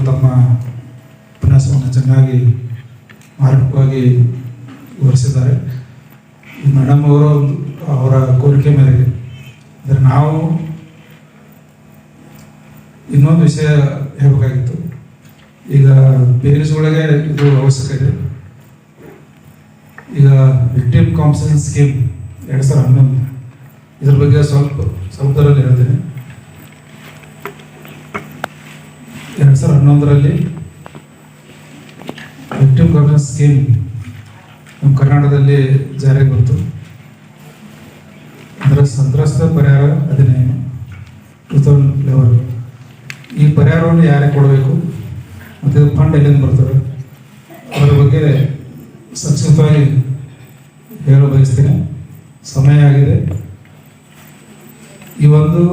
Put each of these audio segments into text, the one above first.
ತಮ್ಮ ಉಪನ್ಯಾಸವನ್ನು ಚೆನ್ನಾಗಿ ಮಾರ್ಮಿಕವಾಗಿ ವಿವರಿಸಿದ್ದಾರೆ. ಮೇಡಮ್ ಅವರು ಅವರ ಕೋರಿಕೆ ಮೇರೆಗೆ ಅಂದರೆ ನಾವು ಇನ್ನೊಂದು ವಿಷಯ ಹೇಳಬೇಕಾಗಿತ್ತು. ಈಗ ಪೇರೆಂಟ್ಸ್ಗಳಿಗೆ ಇದು ಅವಶ್ಯಕ ಇದೆ. ಈಗ ವಿಕ್ಟಿಮ್ ಕಾಂಪನ್ಸೇಷನ್ ಸ್ಕೀಮ್ 2011 ಇದ್ರ ಬಗ್ಗೆ ಸ್ವಲ್ಪದಲ್ಲಿ ಹೇಳ್ತೀನಿ. 2011ರಲ್ಲಿ ವಿಕ್ಟಿಮ್ ಕಾಂಪನ್ಸೇಷನ್ ಸ್ಕೀಮ್ ನಮ್ಮ ಕರ್ನಾಟಕದಲ್ಲಿ ಜಾರಿಗೆ ಬಂತು. ಅದರ ಸಂತ್ರಸ್ತ ಪರಿಹಾರ ಅಧಿನಿಯಮ 2011. ಈ ಪರಿಹಾರವನ್ನು ಯಾರೇ ಕೊಡಬೇಕು ಮತ್ತು ಇದು ಫಂಡ್ ಎಲ್ಲಿಂದ ಬರ್ತದೆ ಅದರ ಬಗ್ಗೆ ಸಂಕ್ಷಿಪ್ತವಾಗಿ ಹೇಳಲು ಬಯಸ್ತೇನೆ. ಸಮಯ ಆಗಿದೆ. ಈ ಒಂದು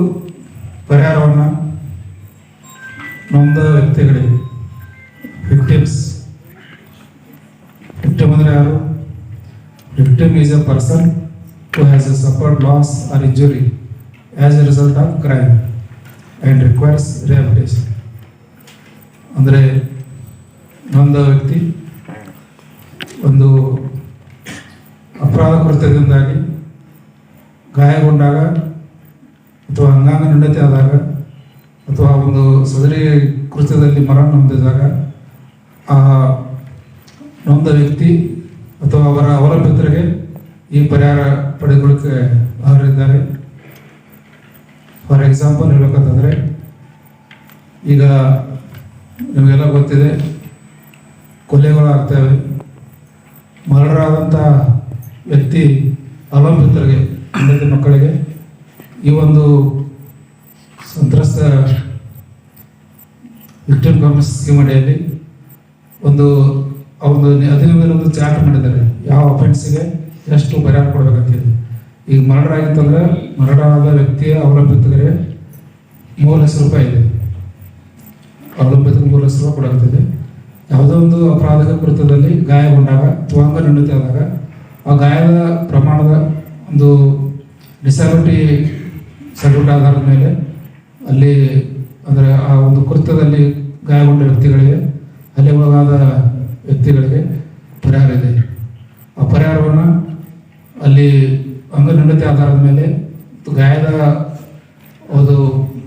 ಪರಿಹಾರವನ್ನು ನೊಂದ ವ್ಯಕ್ತಿಗಳಿಗೆ ವಿಕ್ಟಿಮ್ ಅಂದರೆ ಯಾರು? Victim is A person who has suffered loss or injury as a result of crime and requires rehabilitation. ಅಂದರೆ ನೊಂದ ವ್ಯಕ್ತಿ ಒಂದು ಅಪರಾಧ ಕೃತ್ಯದಿಂದಾಗಿ ಗಾಯಗೊಂಡಾಗ ಅಥವಾ ಅಂಗಾಂಗ ನ್ಯೂನತೆ ಆದಾಗ ಅಥವಾ ಒಂದು ಸದರಿ ಕೃತ್ಯದಲ್ಲಿ ಮರಣ ಹೊಂದಿದಾಗ ಆ ನೊಂದ ವ್ಯಕ್ತಿ ಅಥವಾ ಅವರ ಅವಲಂಬಿತರಿಗೆ ಈ ಪರಿಹಾರ ಪಡೆದುಕೊಳ್ಳಕ್ಕೆ ಅರ್ಹರಿದ್ದಾರೆ. ಫಾರ್ ಎಕ್ಸಾಂಪಲ್ ಹೇಳ್ಬೇಕಂತಂದರೆ, ಈಗ ನಿಮಗೆಲ್ಲ ಗೊತ್ತಿದೆ, ಕೊಲೆಗಳು ಆಗ್ತವೆ. ಮರ್ಡರ್ ಆದಂಥ ವ್ಯಕ್ತಿ ಅವಲಂಬಿತರಿಗೆ, ಹೆಂಡತಿ ಮಕ್ಕಳಿಗೆ ಈ ಒಂದು ಸಂತ್ರಸ್ತ ವಿಕ್ಟಿಮ್ ಕಾಂಪನ್ಸೇಷನ್ ಸ್ಕೀಮ್ ಅಡಿಯಲ್ಲಿ ಒಂದು ಅಧಿನಿಯಮದಲ್ಲಿ ಚಾರ್ಟ್ ಮಾಡಿದ್ದಾರೆ. ಯಾವ ಅಫೆನ್ಸಿಗೆ ಎಷ್ಟು ಪರಿಹಾರ ಕೊಡಬೇಕಂತೇಳಿ. ಈಗ ಮರ್ಡರ್ ಆಗಿತ್ತಂದ್ರೆ ಮರ್ಡರ್ ಆದ ವ್ಯಕ್ತಿಯ ಅವಲಂಬಿತರಿಗೆ 3 ಲಕ್ಷ ರೂಪಾಯಿ ಇದೆ. ಅವಲಂಬಿತರಿಗೆ 3 ಲಕ್ಷ ರೂಪಾಯಿ ಕೊಡಾಗ್ತಿದೆ. ಯಾವುದೋ ಒಂದು ಅಪರಾಧ ಕೃತ್ಯದಲ್ಲಿ ಗಾಯಗೊಂಡಾಗ ಅಥವಾ ಅಂಗ ನ್ಯೂನತೆ ಆದಾಗ ಆ ಗಾಯದ ಪ್ರಮಾಣದ ಒಂದು ಡಿಸಬಿಲಿಟಿ ಸರ್ಟಿಫಿಕೇಟ್ ಆಧಾರದ ಮೇಲೆ ಅಲ್ಲಿ ಅಂದರೆ ಆ ಒಂದು ಕೃತ್ಯದಲ್ಲಿ ಗಾಯಗೊಂಡ ವ್ಯಕ್ತಿಗಳಿಗೆ, ಅಲ್ಲಿ ಒಳಗಾದ ವ್ಯಕ್ತಿಗಳಿಗೆ ಪರಿಹಾರ ಇದೆ. ಆ ಪರಿಹಾರವನ್ನು ಅಲ್ಲಿ ಅಂಗ ನ್ಯೂನತೆ ಆಧಾರದ ಮೇಲೆ ಗಾಯದ ಒಂದು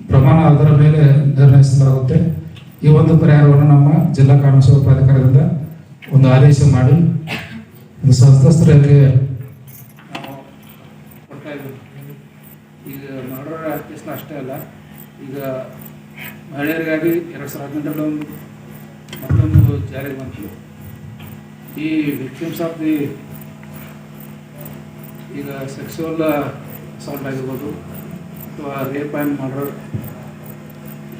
ಪ್ರಮಾಣ ಅದರ ಮೇಲೆ ನಿರ್ಣಯಿಸಲಾಗುತ್ತೆ. ಈ ಒಂದು ಪರಿಹಾರವನ್ನು ನಮ್ಮ ಜಿಲ್ಲಾ ಕಾನೂನು ಸೇವಾ ಪ್ರಾಧಿಕಾರದಿಂದ ಒಂದು ಆದೇಶ ಮಾಡಿ ಒಂದು ಸಂತ್ರಸ್ತರಿಗೆ ಕೊಡ್ತಾ ಇದ್ದೀವಿ. ಈಗ ಮರ್ಡರ್ ಕೇಸ್ನ ಅಷ್ಟೇ ಅಲ್ಲ, ಈಗ ಮಹಿಳೆಯರಿಗಾಗಿ 2018 ಮತ್ತೊಂದು ಜಾರಿಗೆ ಬಂತು. ಈ ವಿಕ್ಟಿಮ್ಸ್ ಆಫ್ ದಿ ಈಗ ಸೆಕ್ಸುವಲ್ ಅಸಾಲ್ಟ್ ಆಗಿರ್ಬೋದು ಅಥವಾ ರೇಪ್ ಆ್ಯಂಡ್ ಮರ್ಡರ್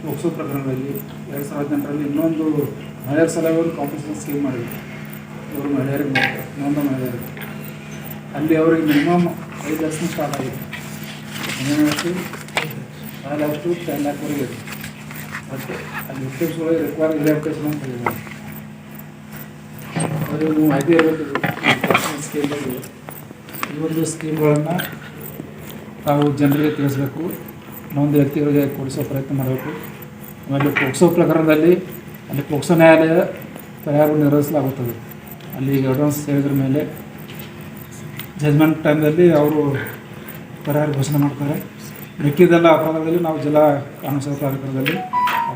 ಪೋಕ್ಸೋ ಪ್ರಕರಣದಲ್ಲಿ 2018ರಲ್ಲಿ ಇನ್ನೊಂದು ಮಹಿಳೆಯರ ಸಲುವಾಗಿ ಒಂದು ಕಾಂಪನ್ಸೇಷನ್ ಸ್ಕೀಮ್ ಮಾಡಿದ್ರು. ಇವರು ಮಹಿಳೆಯರಿಗೆ ಮಾಡ್ತಾರೆ, ಇನ್ನೊಂದು ಮಹಿಳೆಯರಿಗೆ. ಅಲ್ಲಿ ಅವರಿಗೆ ಮಿನಿಮಮ್ 5 ಲಕ್ಷ ಸ್ಟಾರ್ಟ್ ಆಗಿದೆ. ಮಿನಿಮಮ್ 5 ಲಕ್ಷ ಟು 10 ಲ್ಯಾಕ್ವರೆಗೆ ಇದೆ. ಮತ್ತು ಅಲ್ಲಿ ವಿಕ್ಟಿಮ್ಸ್ಗಳಿಗೆ ರಿಕ್ವೈರ್ ರಿಹ್ಯಾಬಿಲಿಟೇಷನ್ ಅಂತ ಹೇಳಿದ್ದಾರೆ. ಅದು ನೀವು ಮಾಹಿತಿ ಇರಬೇಕು. ಸ್ಕೀಮ್ಗಳು ಈ ಒಂದು ಸ್ಕೀಮ್ಗಳನ್ನು ತಾವು ಜನರಿಗೆ ತಿಳಿಸಬೇಕು, ಇನ್ನೊಂದು ವ್ಯಕ್ತಿಗಳಿಗೆ ಕೊಡಿಸೋ ಪ್ರಯತ್ನ ಮಾಡಬೇಕು. ಆಮೇಲೆ ಪೋಕ್ಸೋ ಪ್ರಕರಣದಲ್ಲಿ ಅಲ್ಲಿ ಪೋಕ್ಸೋ ನ್ಯಾಯಾಲಯ ಪರಿಹಾರವನ್ನು ನಿರ್ವಹಿಸಲಾಗುತ್ತದೆ. ಅಲ್ಲಿ ಅಡ್ವಾನ್ಸ್ ಹೇಳಿದ್ರ ಮೇಲೆ ಜಜ್ಮೆಂಟ್ ಟೈಮ್ನಲ್ಲಿ ಅವರು ಪರಿಹಾರ ಘೋಷಣೆ ಮಾಡ್ತಾರೆ. ಮಿಕ್ಕಿದೆಲ್ಲ ಅಪರಾಧದಲ್ಲಿ ನಾವು ಜಿಲ್ಲಾ ಕಾನೂನು ಸೇವಾ ಪ್ರಾಧಿಕಾರದಲ್ಲಿ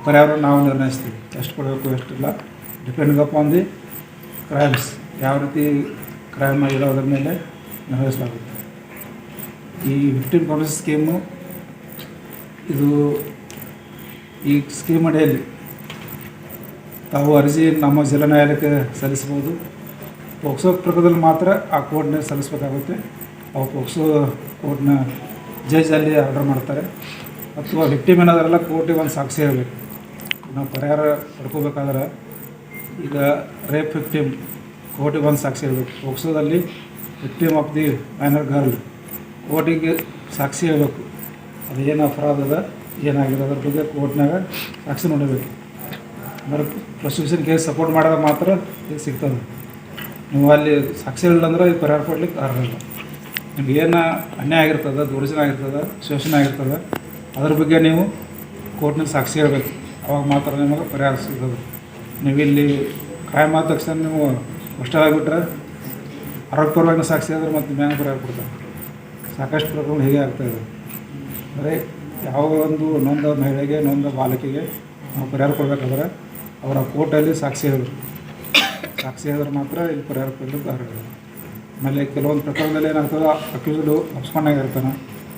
ಪರಿಹಾರವನ್ನು ನಾವು ನಿರ್ಣಯಿಸ್ತೀವಿ. ಎಷ್ಟು ಕೊಡಬೇಕು ಎಷ್ಟಿಲ್ಲ, ಡಿಪೆಂಡಿಂಗ್ ಅಪಾನ್ ದಿ ಕ್ರೈಮ್ಸ್, ಯಾವ ರೀತಿ ಕ್ರೈಮ್ ಆಗಿರೋ ಅದರ ಮೇಲೆ ನಿರ್ವಹಿಸಲಾಗುತ್ತೆ. ಈ ವಿಕ್ಟಿಮ್ ಕಾಂಪನ್ಸೇಷನ್ ಸ್ಕೀಮು ಇದು ಈ ಸ್ಕೀಮ್ ಅಡಿಯಲ್ಲಿ ತಾವು ಅರ್ಜಿ ನಮ್ಮ ಜಿಲ್ಲಾ ನ್ಯಾಯಾಲಯಕ್ಕೆ ಸಲ್ಲಿಸ್ಬೋದು. ಪೋಕ್ಸೋ ಪ್ರಕರಣದಲ್ಲಿ ಮಾತ್ರ ಆ ಕೋರ್ಟ್ನ ಸಲ್ಲಿಸಬೇಕಾಗುತ್ತೆ. ಅವು ಪೋಕ್ಸೋ ಕೋರ್ಟ್ನ ಜಡ್ಜ್ ಅಲ್ಲಿ ಆರ್ಡರ್ ಮಾಡ್ತಾರೆ. ಅಥವಾ ವಿಕ್ಟಿಮ್ ಏನಾದ್ರೆಲ್ಲ ಕೋರ್ಟಿಗೆ ಒಂದು ಸಾಕ್ಷಿ ಹೇಳಬೇಕು. ನಾವು ಪರಿಹಾರ ಪಡ್ಕೋಬೇಕಾದ್ರೆ ಈಗ ರೇಪ್ ವಿಕ್ಟಿಮ್ ಕೋರ್ಟಿಗೆ ಒಂದು ಸಾಕ್ಷಿ ಹೇಳಬೇಕು. ಪೋಕ್ಸೋದಲ್ಲಿ victim of the minor girl ಕೋರ್ಟಿಗೆ ಸಾಕ್ಷಿ ಹೇಳಬೇಕು. ಅದು ಏನು ಅಪರಾಧದ ಏನಾಗಿದೆ ಅದ್ರ ಬಗ್ಗೆ ಕೋರ್ಟ್ನಾಗ ಸಾಕ್ಷಿ ನೋಡಬೇಕು. ಅಂದ್ರೆ ಪ್ರಾಸಿಕ್ಯೂಷನ್ ಕೇಸ್ ಸಪೋರ್ಟ್ ಮಾಡಿದಾಗ ಮಾತ್ರ ಈಗ ಸಿಗ್ತದೆ. ನೀವು ಅಲ್ಲಿ ಸಾಕ್ಷಿ ಹೇಳಿಲ್ಲ ಅಂದ್ರೆ ಈಗ ಪರಿಹಾರ ಕೊಡ್ಲಿಕ್ಕೆ ಅರ್ಹಲ್ಲ. ನಿಮ್ಗೆ ಏನು ಅನ್ಯಾಯ ಆಗಿರ್ತದೆ, ದೌರ್ಜನ್ಯ ಆಗಿರ್ತದೆ, ಶೋಷಣೆ ಆಗಿರ್ತದೆ, ಅದ್ರ ಬಗ್ಗೆ ನೀವು ಕೋರ್ಟ್ನಾಗ ಸಾಕ್ಷಿ ಹೇಳಬೇಕು. ಅವಾಗ ಮಾತ್ರ ನಿಮಗೆ ಪರಿಹಾರ ಸಿಗೋದು. ನೀವಿಲ್ಲಿ ಕಾಯಂ ಆದ ತಕ್ಷಣ ನೀವು ಅಷ್ಟಾಗಿಬಿಟ್ರೆ ಆರೋಗ್ಯಪರವಾಗಿ ಸಾಕ್ಷಿ ಆದರೆ ಮತ್ತು ಮ್ಯಾಗ ಪರಿಹಾರ ಕೊಡ್ತಾರೆ. ಸಾಕಷ್ಟು ಪ್ರಕರಣ ಹೀಗೆ ಆಗ್ತಾಯಿದೆ. ಅಂದರೆ ಯಾವ ಒಂದು ನೊಂದ ಮಹಿಳೆಗೆ ನೊಂದ ಬಾಲಕಿಗೆ ನಾವು ಪರಿಹಾರ ಕೊಡಬೇಕಾದ್ರೆ ಅವರ ಕೋರ್ಟಲ್ಲಿ ಸಾಕ್ಷಿ ಹೇಳಿದ್ರೆ ಮಾತ್ರ ಇಲ್ಲಿ ಪರಿಹಾರ ಕೊಡಲಿಕ್ಕೆ ಅರ್ಹ. ಆಮೇಲೆ ಕೆಲವೊಂದು ಪ್ರಕರಣದಲ್ಲಿ ಏನಾಗ್ತದೆ, ಅಕ್ಯೂಸ್ಡು ಅಪ್ಸ್ಕೊಂಡಾಗಿರ್ತಾನೆ,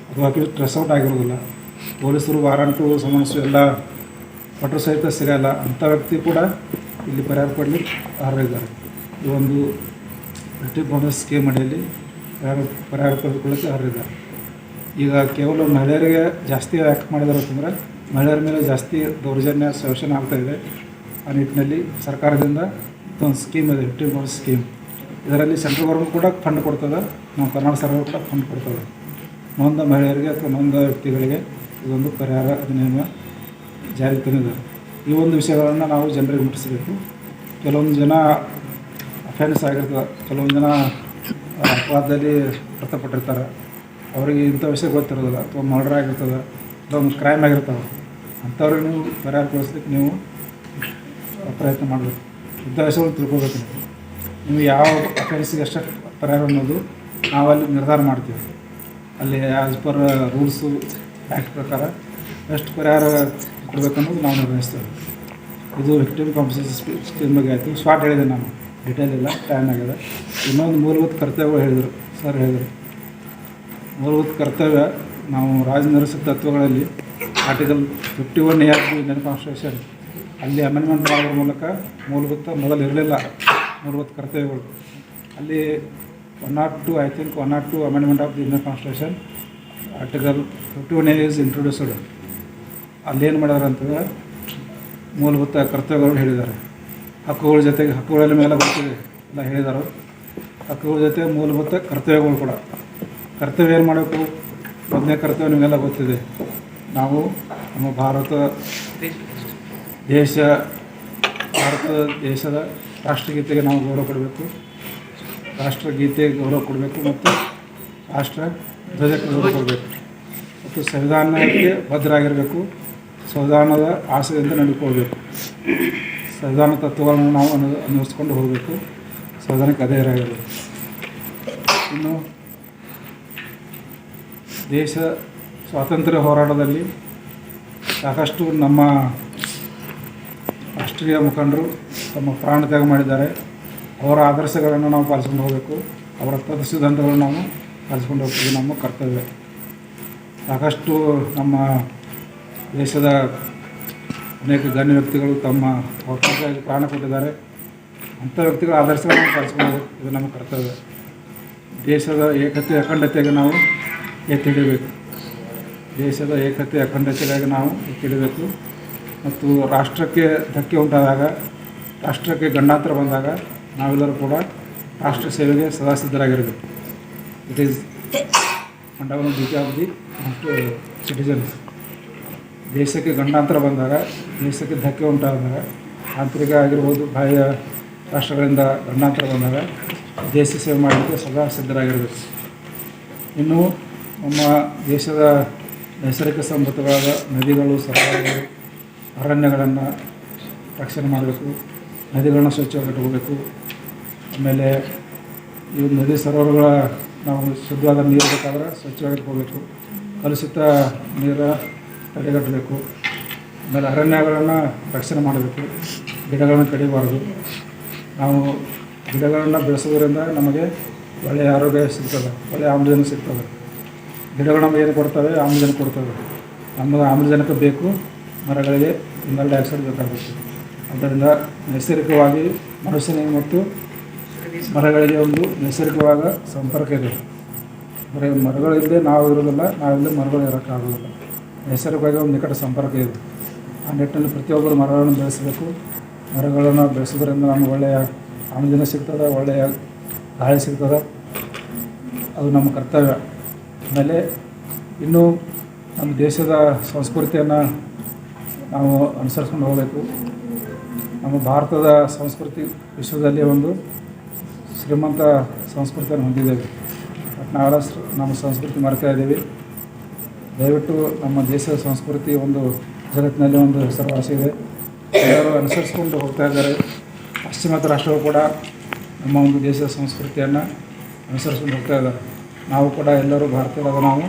ಅದು ಅಕ್ಯೂಸ್ ಟ್ರೆಸ್ ಔಟ್ ಆಗಿರೋದಿಲ್ಲ, ಪೊಲೀಸರು ವಾರಂಟು ಸಮನ್ಸು ಎಲ್ಲ ಪಟ್ರು ಸಹಿತ ಸಿಗೋಲ್ಲ. ಅಂಥ ವ್ಯಕ್ತಿ ಕೂಡ ಇಲ್ಲಿ ಪರಿಹಾರ ಕೊಡಲಿಕ್ಕೆ ಅರ್ಹ ಇದ್ದಾರೆ. ಈ ಒಂದು ವಿಕ್ಟಿಮ್ ಬೋನಸ್ ಸ್ಕೀಮ್ ಅಡಿಯಲ್ಲಿ ಪರಿಹಾರ ಪಡೆದುಕೊಳ್ಳೋಕ್ಕೆ ಅರ್ಹ ಇದ್ದಾರೆ. ಈಗ ಕೇವಲ ಮಹಿಳೆಯರಿಗೆ ಜಾಸ್ತಿ ಯಾಕೆ ಮಾಡಿದ್ದಾರೆ ಅಂತಂದರೆ, ಮಹಿಳೆಯರ ಮೇಲೆ ಜಾಸ್ತಿ ದೌರ್ಜನ್ಯ ಶೋಷಣೆ ಆಗ್ತಾಯಿದೆ. ಆ ನಿಟ್ಟಿನಲ್ಲಿ ಸರ್ಕಾರದಿಂದ ಒಂದು ಸ್ಕೀಮ್ ಇದೆ, ವಿಕ್ಟಿಮ್ ಬೋನಸ್ ಸ್ಕೀಮ್. ಇದರಲ್ಲಿ ಸೆಂಟ್ರಲ್ ಗೌರ್ಮೆಂಟ್ ಕೂಡ ಫಂಡ್ ಕೊಡ್ತದೆ, ನಮ್ಮ ಕರ್ನಾಟಕ ಸರ್ಕಾರ ಕೂಡ ಫಂಡ್ ಕೊಡ್ತದೆ. ನೊಂದ ಮಹಿಳೆಯರಿಗೆ ಅಥವಾ ನೊಂದ ವ್ಯಕ್ತಿಗಳಿಗೆ ಇದೊಂದು ಪರಿಹಾರ ಅಧಿನಿಯಮ ಜಾರಿ ತಂದಿದ್ದಾರೆ. ಈ ಒಂದು ವಿಷಯಗಳನ್ನು ನಾವು ಜನರಿಗೆ ಮುಟ್ಟಿಸಬೇಕು. ಕೆಲವೊಂದು ಜನ ಅಫೆನ್ಸ್ ಆಗಿರ್ತದೆ, ಕೆಲವೊಂದು ಜನ ಅಪರಾಧದಲ್ಲಿ ಮೃತಪಟ್ಟಿರ್ತಾರೆ, ಅವರಿಗೆ ಇಂಥ ವಿಷಯ ಗೊತ್ತಿರೋದಿಲ್ಲ, ಅಥವಾ ಮರ್ಡರ್ ಆಗಿರ್ತದೆ, ಅಥವಾ ಒಂದು ಕ್ರೈಮ್ ಆಗಿರ್ತವೆ. ಅಂಥವ್ರಿಗೆ ನೀವು ಪರಿಹಾರ ಕೊಡಿಸ್ಲಿಕ್ಕೆ ನೀವು ಪ್ರಯತ್ನ ಮಾಡಬೇಕು. ಇಂಥ ವಿಷಯವನ್ನು ತಿಳ್ಕೊಬೇಕು. ನೀವು ಯಾವ ಅಫೆನ್ಸಿಗೆ ಎಷ್ಟು ಪರಿಹಾರ ಅನ್ನೋದು ನಾವಲ್ಲಿ ನಿರ್ಧಾರ ಮಾಡ್ತೀವಿ. ಅಲ್ಲಿ ಆ್ಯಸ್ ಪರ್ ರೂಲ್ಸು ಆ್ಯಕ್ಟ್ ಪ್ರಕಾರ ಎಷ್ಟು ಪರಿಹಾರ ಕೊಡಬೇಕನ್ನೋದು ನಾವು ನಿರ್ಣಯಿಸ್ತೇವೆ. ಇದು ವಿಕ್ಟಿಮ್ ಕಾಂಪನ್ಸೇಷನ್ ಸ್ಕೀಮ್ ಬಗ್ಗೆ ಆಯಿತು. ಶಾರ್ಟ್ ಹೇಳಿದೆ ನಾನು, ಡಿಟೇಲ್ ಇಲ್ಲ, ಟೈಮ್ ಆಗಿದೆ. ಇನ್ನೊಂದು ಮೂಲಭೂತ ಕರ್ತವ್ಯ ಹೇಳಿದರು ಸರ್, ಹೇಳಿದರು. ಮೂಲಭೂತ ಕರ್ತವ್ಯ ನಾವು ರಾಜನಿರ್ದೇಶಕ ತತ್ವಗಳಲ್ಲಿ article 51A of the Indian constitution ಅಲ್ಲಿ ಅಮೆಂಡ್ಮೆಂಟ್ ಮಾಡೋದ್ರ ಮೂಲಕ ಮೊದಲು ಇರಲಿಲ್ಲ ಮೂಲಭೂತ ಕರ್ತವ್ಯಗಳು. ಅಲ್ಲಿ 102 I think 102 amendment of the Indian constitution article 51A is introduced. ಅಲ್ಲೇನು ಮಾಡಿದಾರೆ ಅಂತಂದರೆ ಮೂಲಭೂತ ಕರ್ತವ್ಯಗಳು ಹೇಳಿದ್ದಾರೆ. ಹಕ್ಕುಗಳ ಜೊತೆಗೆ ಹಕ್ಕುಗಳ ಮೇಲೆ ಗೊತ್ತಿದೆ ಎಲ್ಲ ಹೇಳಿದರು. ಹಕ್ಕುಗಳ ಜೊತೆ ಮೂಲಭೂತ ಕರ್ತವ್ಯಗಳು ಕೂಡ. ಕರ್ತವ್ಯ ಏನು ಮಾಡಬೇಕು? ಮೊದಲನೇ ಕರ್ತವ್ಯ ನಿಮಗೆಲ್ಲ ಗೊತ್ತಿದೆ. ನಾವು ನಮ್ಮ ಭಾರತ ದೇಶದ ರಾಷ್ಟ್ರಗೀತೆಗೆ ನಾವು ಗೌರವ ಕೊಡಬೇಕು, ರಾಷ್ಟ್ರಗೀತೆಗೆ ಗೌರವ ಕೊಡಬೇಕು, ಮತ್ತು ರಾಷ್ಟ್ರ ಧ್ವಜಕ್ಕೆ ಗೌರವ ಕೊಡಬೇಕು, ಮತ್ತು ಸಂವಿಧಾನಕ್ಕೆ ಬದ್ಧರಾಗಿರಬೇಕು, ಸಂವಿಧಾನದ ಆಸೆಯಿಂದ ನಡೆದುಕೊಳ್ಬೇಕು, ಸಂವಿಧಾನ ತತ್ವಗಳನ್ನು ನಾವು ಅನ್ವಯಿಸ್ಕೊಂಡು ಹೋಗಬೇಕು, ಸಂವಿಧಾನಕ್ಕೆ ಅಧೇಯರಾಗಿರಬೇಕು. ಇನ್ನು ದೇಶ ಸ್ವಾತಂತ್ರ್ಯ ಹೋರಾಟದಲ್ಲಿ ಸಾಕಷ್ಟು ನಮ್ಮ ರಾಷ್ಟ್ರೀಯ ಮುಖಂಡರು ತಮ್ಮ ಪ್ರಾಣ ತ್ಯಾಗ ಮಾಡಿದ್ದಾರೆ. ಅವರ ಆದರ್ಶಗಳನ್ನು ನಾವು ಪಾಲಿಸ್ಕೊಂಡು ಹೋಗಬೇಕು, ಅವರ ಸಿದ್ಧಾಂತಗಳನ್ನು ನಾವು ಪಾಲಿಸ್ಕೊಂಡು ಹೋಗ್ತೀವಿ, ನಮ್ಮ ಕರ್ತವ್ಯ. ಸಾಕಷ್ಟು ನಮ್ಮ ದೇಶದ ಅನೇಕ ಗಣ್ಯ ವ್ಯಕ್ತಿಗಳು ತಮ್ಮ ಅವಕಾಶಕ್ಕಾಗಿ ಪ್ರಾಣ ಕೊಟ್ಟಿದ್ದಾರೆ. ಅಂಥ ವ್ಯಕ್ತಿಗಳ ಆದರ್ಶಗಳನ್ನು ಪಾಲಿಸ್ಕೊಂಡು ಹೋಗಬೇಕು, ಇದು ನಮ್ಮ ಕರ್ತವ್ಯ. ದೇಶದ ಏಕತೆ ಅಖಂಡತೆಗೆ ನಾವು ಎತ್ತಿ ಹಿಡಿಬೇಕು. ದೇಶದ ಏಕತೆ ಅಖಂಡತೆಗಾಗಿ ನಾವು ಎತ್ತಿ ಹಿಡಿಬೇಕು. ಮತ್ತು ರಾಷ್ಟ್ರಕ್ಕೆ ಧಕ್ಕೆ ಉಂಟಾದಾಗ, ರಾಷ್ಟ್ರಕ್ಕೆ ಗಂಡಾಂತರ ಬಂದಾಗ ನಾವೆಲ್ಲರೂ ಕೂಡ ರಾಷ್ಟ್ರ ಸೇವೆಗೆ ಸದಾ ಸಿದ್ಧರಾಗಿರಬೇಕು. It is fundamental duty of the citizens. ದೇಶಕ್ಕೆ ಗಂಡಾಂತರ ಬಂದಾಗ, ದೇಶಕ್ಕೆ ಧಕ್ಕೆ ಉಂಟಾದಾಗ, ಆಂತರಿಕ ಆಗಿರ್ಬೋದು ಬಾಹ್ಯ ರಾಷ್ಟ್ರಗಳಿಂದ ಗಂಡಾಂತರ ಬಂದಾಗ ದೇಶ ಸೇವೆ ಮಾಡಲಿಕ್ಕೆ ಸದಾ ಸಿದ್ಧರಾಗಿರಬೇಕು. ಇನ್ನು ನಮ್ಮ ದೇಶದ ನೈಸರ್ಗಿಕ ಸಂಪತ್ತುಗಳಾದ ನದಿಗಳು, ಸರೋವರಗಳು, ಅರಣ್ಯಗಳನ್ನು ರಕ್ಷಣೆ ಮಾಡಬೇಕು, ನದಿಗಳನ್ನ ಸ್ವಚ್ಛವಾಗಿ ಇಟ್ಕೋಬೇಕು. ಆಮೇಲೆ ಈ ನದಿ ಸರೋವರಗಳ ನಾವು ಶುದ್ಧವಾದ ನೀರು ಬೇಕಾದ್ರೆ ಸ್ವಚ್ಛವಾಗಿ ಇಟ್ಕೋಬೇಕು, ಕಲುಷಿತ ನೀರು ತಡೆಗಟ್ಟಬೇಕು. ಆಮೇಲೆ ಅರಣ್ಯಗಳನ್ನು ರಕ್ಷಣೆ ಮಾಡಬೇಕು, ಗಿಡಗಳನ್ನು ಕಡಿಬಾರ್ದು. ನಾವು ಗಿಡಗಳನ್ನು ಬೆಳೆಸೋದ್ರಿಂದ ನಮಗೆ ಒಳ್ಳೆಯ ಆರೋಗ್ಯ ಸಿಗ್ತದೆ, ಒಳ್ಳೆಯ ಆಮ್ಲಜನಕ ಸಿಗ್ತದೆ. ಗಿಡಗಳು ನಮಗೆ ಏನು ಕೊಡ್ತವೆ? ಆಮ್ಲಜನಕ ಕೊಡ್ತವೆ. ನಮಗೆ ಆಮ್ಲಜನಕ ಬೇಕು, ಮರಗಳಿಗೆ ಇಂಗಾಲ ಡೈಆಕ್ಸೈಡ್ ಬೇಕಾಗುತ್ತೆ. ಆದ್ದರಿಂದ ನೈಸರ್ಗಿಕವಾಗಿ ಮನುಷ್ಯನಿಗೆ ಮತ್ತು ಮರಗಳಿಗೆ ಒಂದು ನೈಸರ್ಗಿಕವಾದ ಸಂಪರ್ಕ ಇದೆ. ಬರೀ ಮರಗಳಿಲ್ಲದೆ ನಾವು ಇರೋದಿಲ್ಲ, ನಾವಿಲ್ಲದೆ ಮರಗಳು ಇರೋಕ್ಕಾಗೋದಿಲ್ಲ. ನೈಸರ್ಗಿಕವಾಗಿ ಒಂದು ನಿಕಟ ಸಂಪರ್ಕ ಇದೆ. ಆ ನಿಟ್ಟಿನಲ್ಲಿ ಪ್ರತಿಯೊಬ್ಬರು ಮರಗಳನ್ನು ಬೆಳೆಸಬೇಕು. ಮರಗಳನ್ನು ಬೆಳೆಸೋದ್ರಿಂದ ನಮಗೆ ಒಳ್ಳೆಯ ಆಮ್ಲಜನಕ ಸಿಗ್ತದೆ, ಒಳ್ಳೆಯ ಗಾಳಿ ಸಿಗ್ತದೆ. ಅದು ನಮ್ಮ ಕರ್ತವ್ಯ. ಆಮೇಲೆ ಇನ್ನೂ ನಮ್ಮ ದೇಶದ ಸಂಸ್ಕೃತಿಯನ್ನು ನಾವು ಅನುಸರಿಸ್ಕೊಂಡು ಹೋಗಬೇಕು. ನಮ್ಮ ಭಾರತದ ಸಂಸ್ಕೃತಿ ವಿಶ್ವದಲ್ಲಿ ಒಂದು ಶ್ರೀಮಂತ ಸಂಸ್ಕೃತಿಯನ್ನು ಹೊಂದಿದ್ದೇವೆ. ಬಟ್ ನಾವೆಲ್ಲ ನಮ್ಮ ಸಂಸ್ಕೃತಿ ಮರೆತಾ ಇದ್ದೀವಿ. ದಯವಿಟ್ಟು ನಮ್ಮ ದೇಶದ ಸಂಸ್ಕೃತಿ ಒಂದು ಜಗತ್ತಿನಲ್ಲಿ ಒಂದು ಹೆಸರುವಾಸಿ ಇದೆ. ಎಲ್ಲರೂ ಅನುಸರಿಸ್ಕೊಂಡು ಹೋಗ್ತಾ ಇದ್ದಾರೆ. ಪಾಶ್ಚಿಮಾತ್ಯ ರಾಷ್ಟ್ರಗಳು ಕೂಡ ನಮ್ಮ ಒಂದು ದೇಶದ ಸಂಸ್ಕೃತಿಯನ್ನು ಅನುಸರಿಸ್ಕೊಂಡು ಹೋಗ್ತಾ ಇದ್ದಾರೆ. ನಾವು ಕೂಡ ಎಲ್ಲರೂ ಭಾರತೀಯರಾದ ನಾವು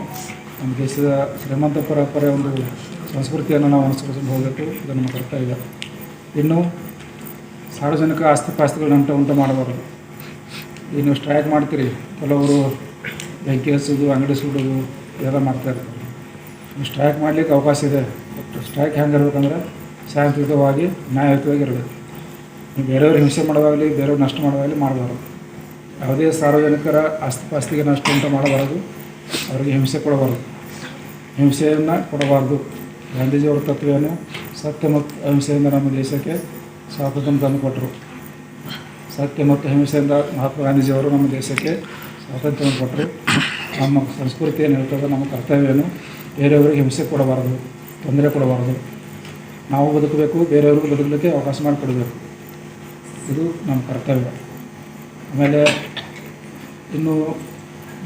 ನಮ್ಮ ದೇಶದ ಶ್ರೀಮಂತ ಪರಂಪರೆ ಒಂದು ಸಂಸ್ಕೃತಿಯನ್ನು ನಾವು ಅನುಸರಿಸ್ಕೊಂಡು ಹೋಗಬೇಕು. ಇದು ನಮ್ಮ ಕರ್ತವ್ಯ. ಇನ್ನು ಸಾರ್ವಜನಿಕ ಆಸ್ತಿಪಾಸ್ತಿಗಳನ್ನ ಉಂಟು ಮಾಡಬಾರ್ದು. ಈಗ ನೀವು ಸ್ಟ್ರೈಕ್ ಮಾಡ್ತೀರಿ, ಕೆಲವರು ಬೆಂಕಿ ಹಚ್ಚೋದು, ಅಂಗಡಿ ಸುಡೋದು ಇದೆಲ್ಲ ಮಾಡ್ತಾಯಿರ್ತಾರೆ. ನೀವು ಸ್ಟ್ರೈಕ್ ಮಾಡಲಿಕ್ಕೆ ಅವಕಾಶ ಇದೆ. ಬಟ್ ಸ್ಟ್ರೈಕ್ ಹೆಂಗೆ ಇರಬೇಕಂದ್ರೆ ಶಾಂತಿಯುತವಾಗಿ ನ್ಯಾಯಯುತವಾಗಿ ಇರಬೇಕು. ನೀವು ಬೇರೆಯವ್ರಿಗೆ ಹಿಂಸೆ ಮಾಡೋದಾಗಲಿ, ಬೇರೆಯವ್ರು ನಷ್ಟ ಮಾಡೋದಾಗಲಿ ಮಾಡಬಾರ್ದು. ಯಾವುದೇ ಸಾರ್ವಜನಿಕರ ಆಸ್ತಿಪಾಸ್ತಿಗೆ ನಷ್ಟ ಉಂಟು ಮಾಡಬಾರದು. ಅವರಿಗೆ ಹಿಂಸೆ ಕೊಡಬಾರ್ದು, ಹಿಂಸೆಯನ್ನು ಕೊಡಬಾರ್ದು. ಗಾಂಧೀಜಿಯವರ ತತ್ವವನ್ನು ಸತ್ಯ ಮತ್ತು ಅಹಿಂಸೆಯಿಂದ ನಮ್ಮ ದೇಶಕ್ಕೆ ಸ್ವಾತಂತ್ರ್ಯ ತಂದುಕೊಟ್ಟರು. ಸತ್ಯ ಮತ್ತು ಅಹಿಂಸೆಯಿಂದ ಮಹಾತ್ಮ ಗಾಂಧೀಜಿಯವರು ನಮ್ಮ ದೇಶಕ್ಕೆ ಸ್ವಾತಂತ್ರ್ಯ ಕೊಟ್ಟರು. ನಮ್ಮ ಸಂಸ್ಕೃತಿ ಏನು ಹೇಳ್ತದೆ, ನಮ್ಮ ಕರ್ತವ್ಯವನ್ನು ಬೇರೆಯವರಿಗೆ ಹಿಂಸೆ ಕೊಡಬಾರದು, ತೊಂದರೆ ಕೊಡಬಾರದು. ನಾವು ಬದುಕಬೇಕು, ಬೇರೆಯವ್ರಿಗೂ ಬದುಕಲಿಕ್ಕೆ ಅವಕಾಶ ಮಾಡಿಕೊಡಬೇಕು. ಇದು ನಮ್ಮ ಕರ್ತವ್ಯ. ಆಮೇಲೆ ಇನ್ನು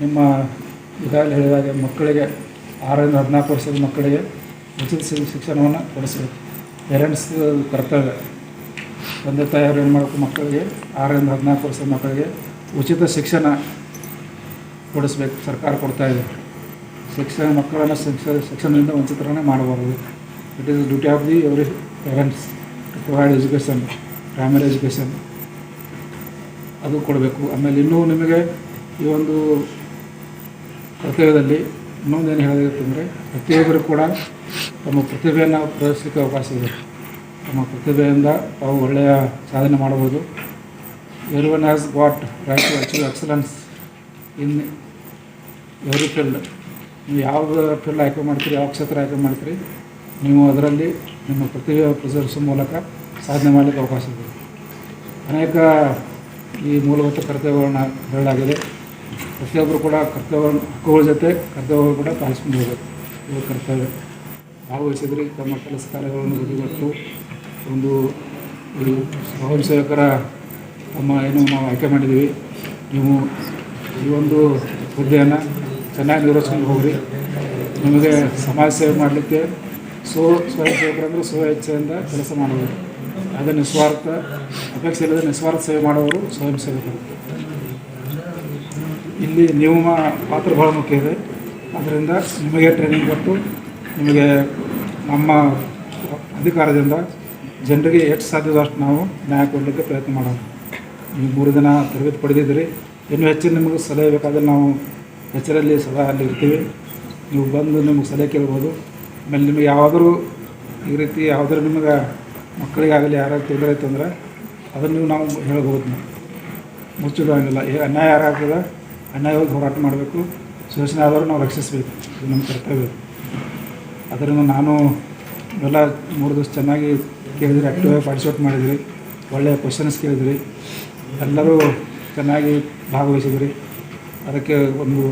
ನಿಮ್ಮ ಈಗಾಗಲೇ ಹೇಳಿದಾಗೆ ಮಕ್ಕಳಿಗೆ 6 ರಿಂದ 14 ವರ್ಷದ ಮಕ್ಕಳಿಗೆ ಉಚಿತ ಶಿಕ್ಷಣವನ್ನು ಕೊಡಿಸಬೇಕು. ಪೇರೆಂಟ್ಸ್ ಕರ್ತವ್ಯ. ತಂದೆ ತಾಯಿಯವರು ಏನು ಮಾಡಬೇಕು, ಮಕ್ಕಳಿಗೆ 6 ರಿಂದ 14 ವರ್ಷದ ಮಕ್ಕಳಿಗೆ ಉಚಿತ ಶಿಕ್ಷಣ ಕೊಡಿಸ್ಬೇಕು. ಸರ್ಕಾರ ಕೊಡ್ತಾಯಿದೆ. ಮಕ್ಕಳನ್ನು ಶಿಕ್ಷಣದಿಂದ ವಂಚಿತರನ್ನೇ ಮಾಡಬಾರ್ದು. It is duty of the every parents to provide education, primary education ಅದು ಕೊಡಬೇಕು. ಆಮೇಲೆ ಇನ್ನೂ ನಿಮಗೆ ಈ ಒಂದು ಕರ್ತವ್ಯದಲ್ಲಿ ಇನ್ನೊಂದೇನು ಹೇಳೋದಿತ್ತಂದರೆ, ಪ್ರತಿಯೊಬ್ಬರು ಕೂಡ ತಮ್ಮ ಪ್ರತಿಭೆಯನ್ನು ಪ್ರದರ್ಶಿಸಲಿಕ್ಕೆ ಅವಕಾಶ ಇದೆ. ತಮ್ಮ ಪ್ರತಿಭೆಯಿಂದ ತಾವು ಒಳ್ಳೆಯ ಸಾಧನೆ ಮಾಡ್ಬೋದು. Everyone has got right to achieve excellence in every field. ನೀವು ಯಾವ ಫೀಲ್ಡ್ ಆಯ್ಕೆ ಮಾಡ್ತೀರಿ, ಯಾವ ಕ್ಷೇತ್ರ ಆಯ್ಕೆ ಮಾಡ್ತೀರಿ, ನೀವು ಅದರಲ್ಲಿ ನಿಮ್ಮ ಪ್ರತಿಭೆ ಪ್ರದರ್ಶಿಸೋ ಮೂಲಕ ಸಾಧನೆ ಮಾಡಲಿಕ್ಕೆ ಅವಕಾಶ ಇದೆ. ಅನೇಕ ಈ ಮೂಲಭೂತ ಕರ್ತವ್ಯಗಳನ್ನ ಹೇಳಲಾಗಿದೆ. ಪ್ರತಿಯೊಬ್ಬರು ಕೂಡ ಹಕ್ಕುಗಳ ಜೊತೆ ಕರ್ತವ್ಯಗಳು ಕೂಡ ಪಾಲಿಸ್ಕೊಂಡು ಹೋಗಬೇಕು. ಇದು ಕರ್ತವ್ಯ. ಭಾಗವಹಿಸಿದ್ರಿ, ತಮ್ಮ ಕೆಲಸ ಕಾರ್ಯಗಳನ್ನು ಬದಿಗೊಟ್ಟು ಒಂದು ಈ ಸ್ವಯಂ ಸೇವಕರ ತಮ್ಮ ಏನು ನಾವು ಆಯ್ಕೆ ಮಾಡಿದ್ದೀವಿ, ನೀವು ಈ ಒಂದು ಹುದ್ದೆಯನ್ನು ಚೆನ್ನಾಗಿ ನಿರ್ವಹಿಸ್ಕೊಂಡು ಹೋಗ್ರಿ. ನಿಮಗೆ ಸಮಾಜ ಸೇವೆ ಮಾಡಲಿಕ್ಕೆ ಸ್ವಯಂ ಸೇವಕರಂದರೆ ಇಚ್ಛೆಯಿಂದ ಕೆಲಸ ಮಾಡಬೇಕು. ಅದು ನಿಸ್ವಾರ್ಥ ಅಪೇಕ್ಷೆ ಇಲ್ಲದೆ ನಿಸ್ವಾರ್ಥ ಸೇವೆ ಮಾಡುವವರು ಸ್ವಯಂ ಸೇವಕರು. ಇಲ್ಲಿ ನಿಮ್ಮ ಪಾತ್ರ ಬಹಳ ಮುಖ್ಯ ಇದೆ. ಆದ್ದರಿಂದ ನಿಮಗೆ ಟ್ರೈನಿಂಗ್ ಕೊಟ್ಟು ನಿಮಗೆ ನಮ್ಮ ಅಧಿಕಾರದಿಂದ ಜನರಿಗೆ ಎಷ್ಟು ಸಾಧ್ಯವೋ ಅಷ್ಟು ನಾವು ನ್ಯಾಯ ಕೊಡಲಿಕ್ಕೆ ಪ್ರಯತ್ನ ಮಾಡೋಣ. ನೀವು 3 ದಿನ ತರಬೇತಿ ಪಡೆದಿದ್ದೀರಿ. ಇನ್ನೂ ಹೆಚ್ಚಿನ ನಿಮಗೆ ಸಲಹೆ ಬೇಕಾದರೆ ನಾವು ಹೆಚ್ಚರಲ್ಲಿ ಸದಾ ಅಲ್ಲಿ ಇರ್ತೀವಿ. ನೀವು ಬಂದು ನಿಮಗೆ ಸಲಹೆ ಕೇಳ್ಬೋದು. ಆಮೇಲೆ ನಿಮಗೆ ಯಾವಾದರೂ ಈ ರೀತಿ ಯಾವುದಾದ್ರು ನಿಮಗೆ ಮಕ್ಕಳಿಗಾಗಲಿ ಯಾರಾದ್ರು ತೊಂದರೆ ಆಯಿತು ಅಂದರೆ ಅದನ್ನು ನಾವು ಹೇಳ್ಬೋದು. ನಾವು ಮುಚ್ಚಿಡುವಂಗಿಲ್ಲ. ಈಗ ಅನ್ಯಾಯ ಯಾರಾಗ್ತದೆ, ಅನ್ಯಾಯವಾಗಿ ಹೋರಾಟ ಮಾಡಬೇಕು. ಶೋಷಣೆ ಆದವರು ನಾವು ರಕ್ಷಿಸಬೇಕು. ಇದು ನಮ್ಮ ಕರ್ತವ್ಯ. ಅದರಿಂದ ನಾನು ಇವೆಲ್ಲ 3 ದಿವಸ ಚೆನ್ನಾಗಿ ಕೇಳಿದ್ರಿ, ಆ್ಯಕ್ಟಿವಾಗಿ ಪಾರ್ಟಿಸಿಪೇಟ್ ಮಾಡಿದ್ರಿ, ಒಳ್ಳೆಯ ಕ್ವಶನ್ಸ್ ಕೇಳಿದ್ರಿ, ಎಲ್ಲರೂ ಚೆನ್ನಾಗಿ ಭಾಗವಹಿಸಿದ್ರಿ. ಅದಕ್ಕೆ ಒಂದು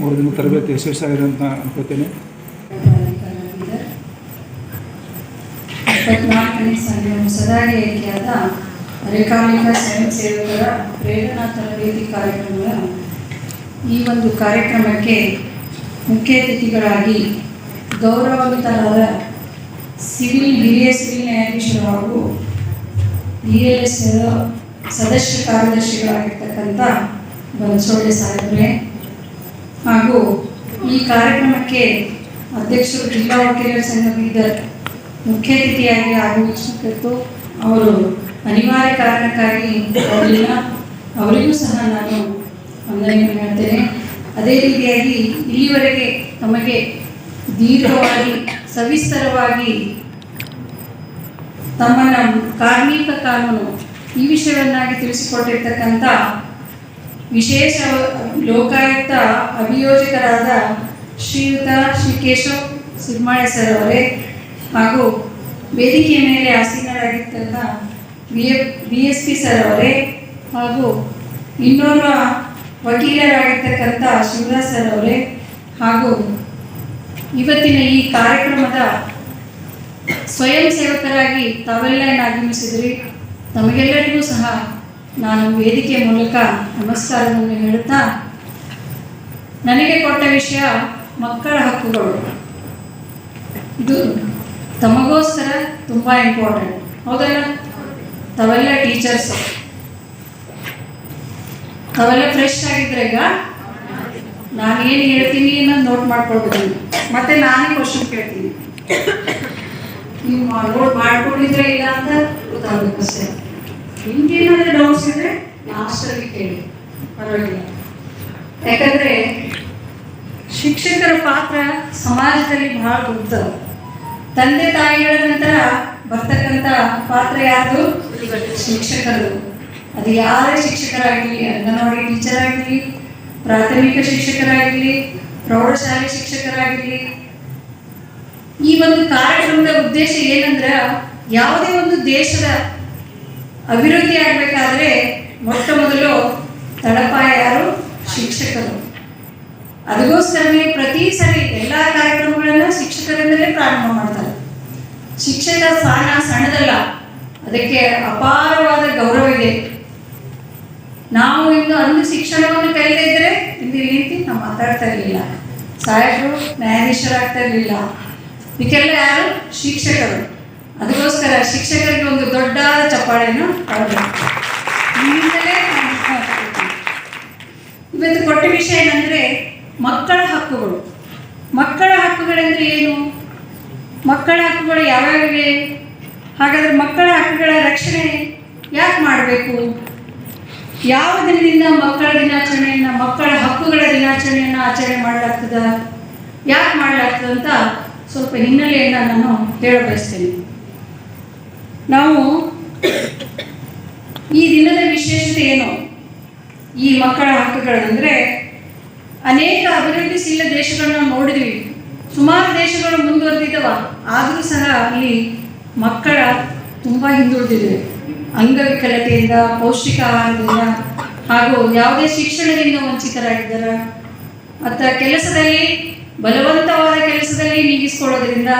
3 ದಿನ ತರಬೇತಿ ಯಶಸ್ವಿಯಾಗಿದೆ ಅಂತ ಅನ್ಕೋತೀನಿ. 24ನೇ ಹೊಸದಾಗಿ ಆಯ್ಕೆಯಾದ ಅರೆಕಾಲಿಕ ಸ್ವಯಂ ಸೇವಕರ ಪ್ರೇರಣಾ ತರಬೇತಿ ಕಾರ್ಯಕ್ರಮಗಳ ಈ ಒಂದು ಕಾರ್ಯಕ್ರಮಕ್ಕೆ ಮುಖ್ಯ ಅತಿಥಿಗಳಾಗಿ ಗೌರವಾನ್ವಿತರಾದ ಹಿರಿಯ ಸಿವಿಲ್ ನ್ಯಾಯಾಧೀಶರು ಹಾಗೂ DLS ಸದಸ್ಯ ಕಾರ್ಯದರ್ಶಿಗಳಾಗಿರ್ತಕ್ಕಂಥ ಬನಸೊಳ್ಳೆ ಸಾಹೇಬ್ರೆ ಹಾಗೂ ಈ ಕಾರ್ಯಕ್ರಮಕ್ಕೆ ಅಧ್ಯಕ್ಷರು ಜಿಲ್ಲಾ ವಕೀಲರ ಸಂಘ ಬೀದರ್ ಮುಖ್ಯ ಅತಿಥಿಯಾಗಿ ಆಗಮಿಸಬೇಕಿತ್ತು. ಅವರು ಅನಿವಾರ್ಯ ಕಾರಣಕ್ಕಾಗಿ ಬರಲಿಲ್ಲ. ಅವರಿಗೂ ಸಹ ನಾನು ವಂದನೆಯನ್ನು ಹೇಳ್ತೇನೆ. ಅದೇ ರೀತಿಯಾಗಿ ಇಲ್ಲಿವರೆಗೆ ತಮಗೆ ದೀರ್ಘವಾಗಿ ಸವಿಸ್ತರವಾಗಿ ತಮ್ಮನ್ನ ಕಾರ್ಮಿಕ ಕಾನೂನು ಈ ವಿಷಯವನ್ನಾಗಿ ತಿಳಿಸಿಕೊಟ್ಟಿರ್ತಕ್ಕಂಥ ವಿಶೇಷ ಲೋಕಾಯುಕ್ತ ಅಭಿಯೋಜಕರಾದ ಶ್ರೀಯುತ ಶ್ರೀ ಕೇಶವ್ ಸಿರ್ಮಾಳೆ ಸರ್ ಅವರೇ ಹಾಗೂ ವೇದಿಕೆಯ ಮೇಲೆ ಆಸೀನರಾಗಿರ್ತಕ್ಕಂಥ BSP ಸರ್ ಅವರೇ ಹಾಗೂ ಇನ್ನೋರ್ವ ವಕೀಲರಾಗಿರ್ತಕ್ಕಂಥ ಶಿವರಾಜ್ ಸರ್ ಅವರೇ ಹಾಗೂ ಇವತ್ತಿನ ಈ ಕಾರ್ಯಕ್ರಮದ ಸ್ವಯಂ ಸೇವಕರಾಗಿ ತಾವೆಲ್ಲ ಆಗಮಿಸಿದ್ರಿ. ತಮಗೆಲ್ಲರಿಗೂ ಸಹ ನಾನು ವೇದಿಕೆ ಮೂಲಕ ನಮಸ್ಕಾರವನ್ನು ಹೇಳುತ್ತಾ, ನನಗೆ ಕೊಟ್ಟ ವಿಷಯ ಮಕ್ಕಳ ಹಕ್ಕುಗಳು. ಇದು ತಮಗೋಸ್ಕರ ತುಂಬ ಇಂಪಾರ್ಟೆಂಟ್. ಹೌದಲ್ಲ? ತಾವೆಲ್ಲ ಟೀಚರ್ಸು, ತಾವೆಲ್ಲ ಫ್ರೆಶ್ ಆಗಿದ್ರೆ ಈಗ ನಾನು ಏನು ಹೇಳ್ತೀನಿ ಅನ್ನೋದು ನೋಟ್ ಮಾಡ್ಕೊಳ್ಬೇಕು. ಮತ್ತೆ ನಾನೇ ಕ್ವಶನ್ ಕೇಳ್ತೀನಿ, ನೀವು ನೋಟ್ ಮಾಡ್ಕೊಂಡಿದ್ರೆ ಇಲ್ಲ ಅಂತ ಗೊತ್ತಾಗಬೇಕು ಅಷ್ಟೇ. ನಿಮ್ಗೇನಾದ್ರೂ ಡೌಟ್ಸ್ ಇದ್ರೆ ಲಾಸ್ಟಲ್ಲಿ ಕೇಳಿ, ಪರವಾಗಿಲ್ಲ. ಯಾಕಂದ್ರೆ ಶಿಕ್ಷಕರ ಪಾತ್ರ ಸಮಾಜದಲ್ಲಿ ಬಹಳ ದೊಡ್ಡದು. ತಂದೆ ತಾಯಿಗಳ ನಂತರ ಬರ್ತಕ್ಕಂಥ ಪಾತ್ರ ಯಾರು? ಶಿಕ್ಷಕರು. ಅದು ಯಾರೇ ಶಿಕ್ಷಕರಾಗಲಿ, ಅಂಗನವಾಡಿ ಟೀಚರ್ ಆಗಲಿ, ಪ್ರಾಥಮಿಕ ಶಿಕ್ಷಕರಾಗಲಿ, ಪ್ರೌಢಶಾಲೆ ಶಿಕ್ಷಕರಾಗಲಿ. ಈ ಒಂದು ಕಾರ್ಯಕ್ರಮದ ಉದ್ದೇಶ ಏನಂದ್ರೆ, ಯಾವುದೇ ಒಂದು ದೇಶದ ಅಭಿವೃದ್ಧಿ ಆಗಬೇಕಾದ್ರೆ ಮೊಟ್ಟ ಮೊದಲು ತಳಪಾಯ ಯಾರು? ಶಿಕ್ಷಕರು. ಅದಕ್ಕೋಸ್ಕರನೇ ಪ್ರತಿ ಸರಿ ಎಲ್ಲ ಕಾರ್ಯಕ್ರಮಗಳನ್ನ ಶಿಕ್ಷಕರಿಂದಲೇ ಪ್ರಾರಂಭ ಮಾಡ್ತಾರೆ. ಶಿಕ್ಷಕ ಸ್ಥಾನ ಸಣ್ಣದಲ್ಲ, ಅದಕ್ಕೆ ಅಪಾರವಾದ ಗೌರವ ಇದೆ. ನಾವು ಇಂದು ಅಂದು ಶಿಕ್ಷಣವನ್ನು ಕಲಿತಾ ಇದ್ರೆ ಇಂದು ರೀತಿ ನಾವು ಮಾತಾಡ್ತಾ ಇರಲಿಲ್ಲ, ಸಾಹೇಬರು ನ್ಯಾಯಾಧೀಶರಾಗ್ತಾ ಇರಲಿಲ್ಲ. ಇದಕ್ಕೆಲ್ಲ ಯಾರು? ಶಿಕ್ಷಕರು. ಅದಕ್ಕೋಸ್ಕರ ಶಿಕ್ಷಕರಿಗೆ ಒಂದು ದೊಡ್ಡ ಚಪ್ಪಾಳೆಯನ್ನು ಕೊಡಬೇಕು. ಇಲ್ಲಿಂದಲೇ ಇವತ್ತು ಕೊಟ್ಟ ವಿಷಯ ಏನಂದ್ರೆ ಮಕ್ಕಳ ಹಕ್ಕುಗಳು. ಮಕ್ಕಳ ಹಕ್ಕುಗಳೆಂದ್ರೆ ಏನು? ಮಕ್ಕಳ ಹಕ್ಕುಗಳು ಯಾವ್ಯಾವಿವೆ? ಹಾಗಾದ್ರೆ ಮಕ್ಕಳ ಹಕ್ಕುಗಳ ರಕ್ಷಣೆ ಯಾಕೆ ಮಾಡಬೇಕು? ಯಾವ ದಿನದಿಂದ ಮಕ್ಕಳ ದಿನಾಚರಣೆಯನ್ನು, ಮಕ್ಕಳ ಹಕ್ಕುಗಳ ದಿನಾಚರಣೆಯನ್ನು ಆಚರಣೆ ಮಾಡಲಾಗ್ತದ, ಯಾಕೆ ಮಾಡಲಾಗ್ತದೆ ಅಂತ ಸ್ವಲ್ಪ ಹಿನ್ನೆಲೆಯನ್ನು ನಾನು ಹೇಳ ಬಯಸ್ತೇನೆ. ನಾವು ಈ ದಿನದ ವಿಶೇಷತೆ ಏನು? ಈ ಮಕ್ಕಳ ಹಕ್ಕುಗಳಂದರೆ ಅನೇಕ ಅಭಿವೃದ್ಧಿಶೀಲ ದೇಶಗಳನ್ನ ನೋಡಿದ್ವಿ, ಸುಮಾರು ದೇಶಗಳು ಮುಂದುವರೆದಿದ್ದವ, ಆದರೂ ಸಹ ಅಲ್ಲಿ ಮಕ್ಕಳ ತುಂಬ ಹಿಂದುಳಿದಿದೆ. ಅಂಗವಿಕಲತೆಯಿಂದ, ಪೌಷ್ಟಿಕ ಆಹಾರದಿಂದ ಹಾಗೂ ಯಾವುದೇ ಶಿಕ್ಷಣದಿಂದ ವಂಚಿತರಾಗಿದ್ದಾರೆ. ಮತ್ತು ಕೆಲಸದಲ್ಲಿ ಬಲವಂತವಾದ ಕೆಲಸದಲ್ಲಿ ನೀಗಿಸ್ಕೊಳ್ಳೋದ್ರಿಂದ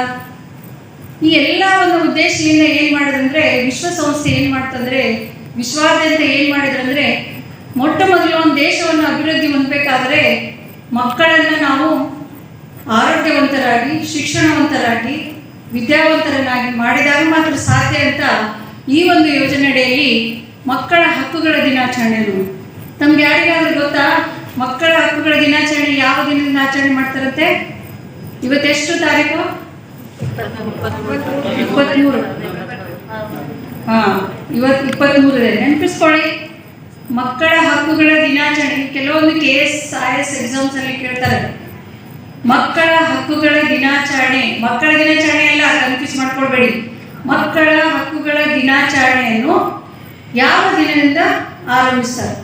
ಈ ಎಲ್ಲ ಒಂದು ಉದ್ದೇಶದಿಂದ ಏನು ಮಾಡಿದಂದ್ರೆ, ವಿಶ್ವಸಂಸ್ಥೆ ಏನು ಮಾಡ್ತಂದ್ರೆ, ವಿಶ್ವಾದ್ಯಂತ ಏನು ಮಾಡಿದ್ರಂದ್ರೆ, ಮೊಟ್ಟ ಮೊದಲು ಒಂದು ದೇಶವನ್ನು ಅಭಿವೃದ್ಧಿ ಹೊಂದಬೇಕಾದ್ರೆ ಮಕ್ಕಳನ್ನು ನಾವು ಆರೋಗ್ಯವಂತರಾಗಿ, ಶಿಕ್ಷಣವಂತರಾಗಿ, ವಿದ್ಯಾವಂತರನ್ನಾಗಿ ಮಾಡಿದಾಗ ಮಾತ್ರ ಸಾಧ್ಯ ಅಂತ ಈ ಒಂದು ಯೋಜನೆಯಡಿಯಲ್ಲಿ ಮಕ್ಕಳ ಹಕ್ಕುಗಳ ದಿನಾಚರಣೆಯನ್ನು, ತಮ್ಗೆ ಯಾರಿಗಾದ್ರೂ ಗೊತ್ತಾ ಮಕ್ಕಳ ಹಕ್ಕುಗಳ ದಿನಾಚರಣೆ ಯಾವ ದಿನದಿಂದ ಆಚರಣೆ ಮಾಡ್ತಾರಂತೆ? ಇವತ್ತೆಷ್ಟು ತಾರೀಕು? 23. ಇವತ್ತು 23. ನೆನಪಿಸ್ಕೊಳ್ಳಿ, ಮಕ್ಕಳ ಹಕ್ಕುಗಳ ದಿನಾಚರಣೆ. ಕೆಲವೊಂದು KS IS ಎಕ್ಸಾಮ್ಸ್ ಅಲ್ಲಿ ಕೇಳ್ತಾರೆ, ಮಕ್ಕಳ ಹಕ್ಕುಗಳ ದಿನಾಚರಣೆ. ಮಕ್ಕಳ ದಿನಾಚರಣೆ ಎಲ್ಲ ಕನ್ಫ್ಯೂಸ್ ಮಾಡ್ಕೊಳ್ಬೇಡಿ. ಮಕ್ಕಳ ಹಕ್ಕುಗಳ ದಿನಾಚರಣೆಯನ್ನು ಯಾವ ದಿನದಿಂದ ಆರಂಭಿಸ್ತಾರೆ?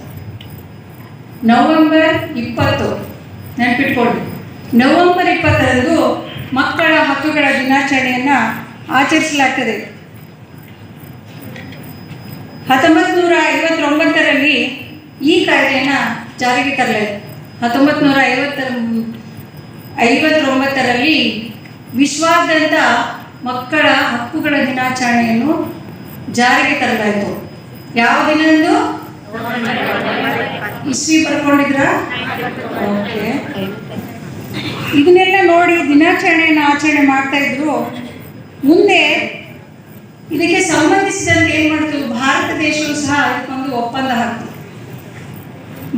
ನವೆಂಬರ್ 20. ನೆನಪಿಟ್ಕೊಳ್ಳಿ, ನವೆಂಬರ್ 20ರಂದು ಮಕ್ಕಳ ಹಕ್ಕುಗಳ ದಿನಾಚರಣೆಯನ್ನು ಆಚರಿಸಲಾಗ್ತದೆ. 1959ರಲ್ಲಿ ಈ ಕಾಯ್ದೆಯನ್ನು ಜಾರಿಗೆ ತರಲಾಯಿತು. 1959ರಲ್ಲಿ ವಿಶ್ವಾದ್ಯಂತ ಮಕ್ಕಳ ಹಕ್ಕುಗಳ ದಿನಾಚರಣೆಯನ್ನು ಜಾರಿಗೆ ತರಲಾಯಿತು. ಯಾವ ದಿನದಂದು? ಇಸ್ವಿ ಬರ್ಕೊಂಡಿದ್ರ? ಓಕೆ. ಇದನ್ನೆಲ್ಲ ನೋಡಿ ದಿನಾಚರಣೆಯನ್ನು ಆಚರಣೆ ಮಾಡ್ತಾ ಇದ್ರು. ಮುಂದೆ ಇದಕ್ಕೆ ಸಂಬಂಧಿಸಿದಂತೆ ಏನು ಮಾಡ್ತು, ಭಾರತ ದೇಶವು ಸಹ ಇದಕ್ಕೊಂದು ಒಪ್ಪಂದ ಹಾಕ್ತು.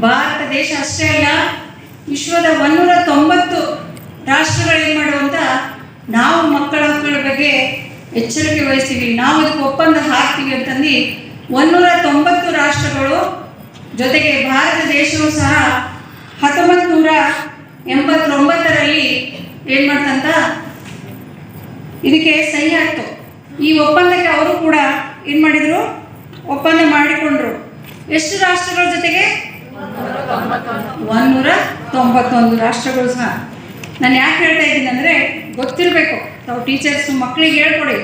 ಭಾರತ ದೇಶ ಅಷ್ಟೇ ಅಲ್ಲ, ವಿಶ್ವದ 190 ರಾಷ್ಟ್ರಗಳು ಏನು ಮಾಡುವಂತ, ನಾವು ಮಕ್ಕಳ ಹಕ್ಕುಗಳ ಬಗ್ಗೆ ಎಚ್ಚರಿಕೆ ವಹಿಸ್ತೀವಿ, ನಾವು ಅದಕ್ಕೆ ಒಪ್ಪಂದ ಹಾಕ್ತೀವಿ ಅಂತಂದು 190 ರಾಷ್ಟ್ರಗಳು, ಜೊತೆಗೆ ಭಾರತ ದೇಶವು ಸಹ 1989ರಲ್ಲಿ ಏನು ಮಾಡ್ತಂತ ಇದಕ್ಕೆ ಸಹಿ ಆಗ್ತು. ಈ ಒಪ್ಪಂದಕ್ಕೆ ಅವರು ಕೂಡ ಏನು ಮಾಡಿದರು, ಒಪ್ಪಂದ ಮಾಡಿಕೊಂಡ್ರು. ಎಷ್ಟು ರಾಷ್ಟ್ರಗಳ ಜೊತೆಗೆ? 191 ರಾಷ್ಟ್ರಗಳು ಸಹ. ನಾನು ಯಾಕೆ ಹೇಳ್ತಾ ಇದ್ದೀನಿ ಅಂದರೆ, ಗೊತ್ತಿರಬೇಕು, ತಾವು ಟೀಚರ್ಸ್ ಮಕ್ಕಳಿಗೆ ಹೇಳ್ಕೊಡಿ.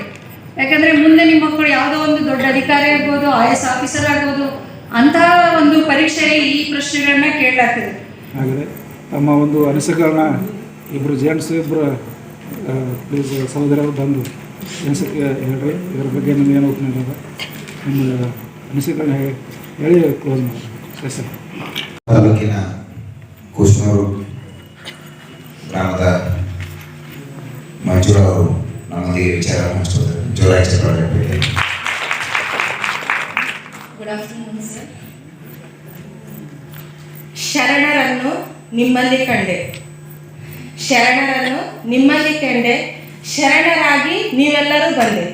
ಯಾಕಂದರೆ ಮುಂದೆ ನಿಮ್ಮ ಮಕ್ಕಳು ಯಾವುದೋ ಒಂದು ದೊಡ್ಡ ಅಧಿಕಾರಿ ಆಗ್ಬೋದು, IS ಆಫೀಸರ್ ಆಗ್ಬೋದು, ಅಂತಹ ಒಂದು ಪರೀಕ್ಷೆಯಲ್ಲಿ ಈ ಪ್ರಶ್ನೆಗಳನ್ನ ಕೇಳಲಾಗ್ತದೆ. ಹಾಗಾದರೆ ತಮ್ಮ ಒಂದು ಅನಿಸಿಕೆಗಳನ್ನ ಇಬ್ಬರು ಜೆಂಟ್ಸ್, ಇಬ್ಬರು ಪ್ಲೀಸ್ ಸಹೋದರರು ಬಂದು ಅನಿಸಿಕೆ ಹೇಳ್ರಿ. ಇದರ ಬಗ್ಗೆ ನಿಮ್ಗೆ ಏನು ಒಪ್ಪಿಗೆ ಅದ, ನಿಮ್ಮ ಅನಿಸಿಕೆಗಳನ್ನ ಹೇಳಿ ಕ್ಲೋಸ್ ಮಾಡಿ. ಸರ್, ತಾಲೂಕಿನ ಕುಸ್ನೂರು ಗ್ರಾಮದ ಮಂಜುಳವರು ನಮ್ಮೊಂದಿಗೆ ವಿಚಾರ ಹಂಚ್ಕೋತಾರೆ. ಜೋರಾಗಿ ಚಪ್ಪಾಳೆ. Good afternoon sir. ಶರಣರನ್ನು ನಿಮ್ಮಲ್ಲಿ ಕಂಡೆ, ಶರಣರನ್ನು ನಿಮ್ಮಲ್ಲಿ ಕಂಡೆ, ಶರಣರಾಗಿ ನೀವೆಲ್ಲರೂ ಬಂದೆ,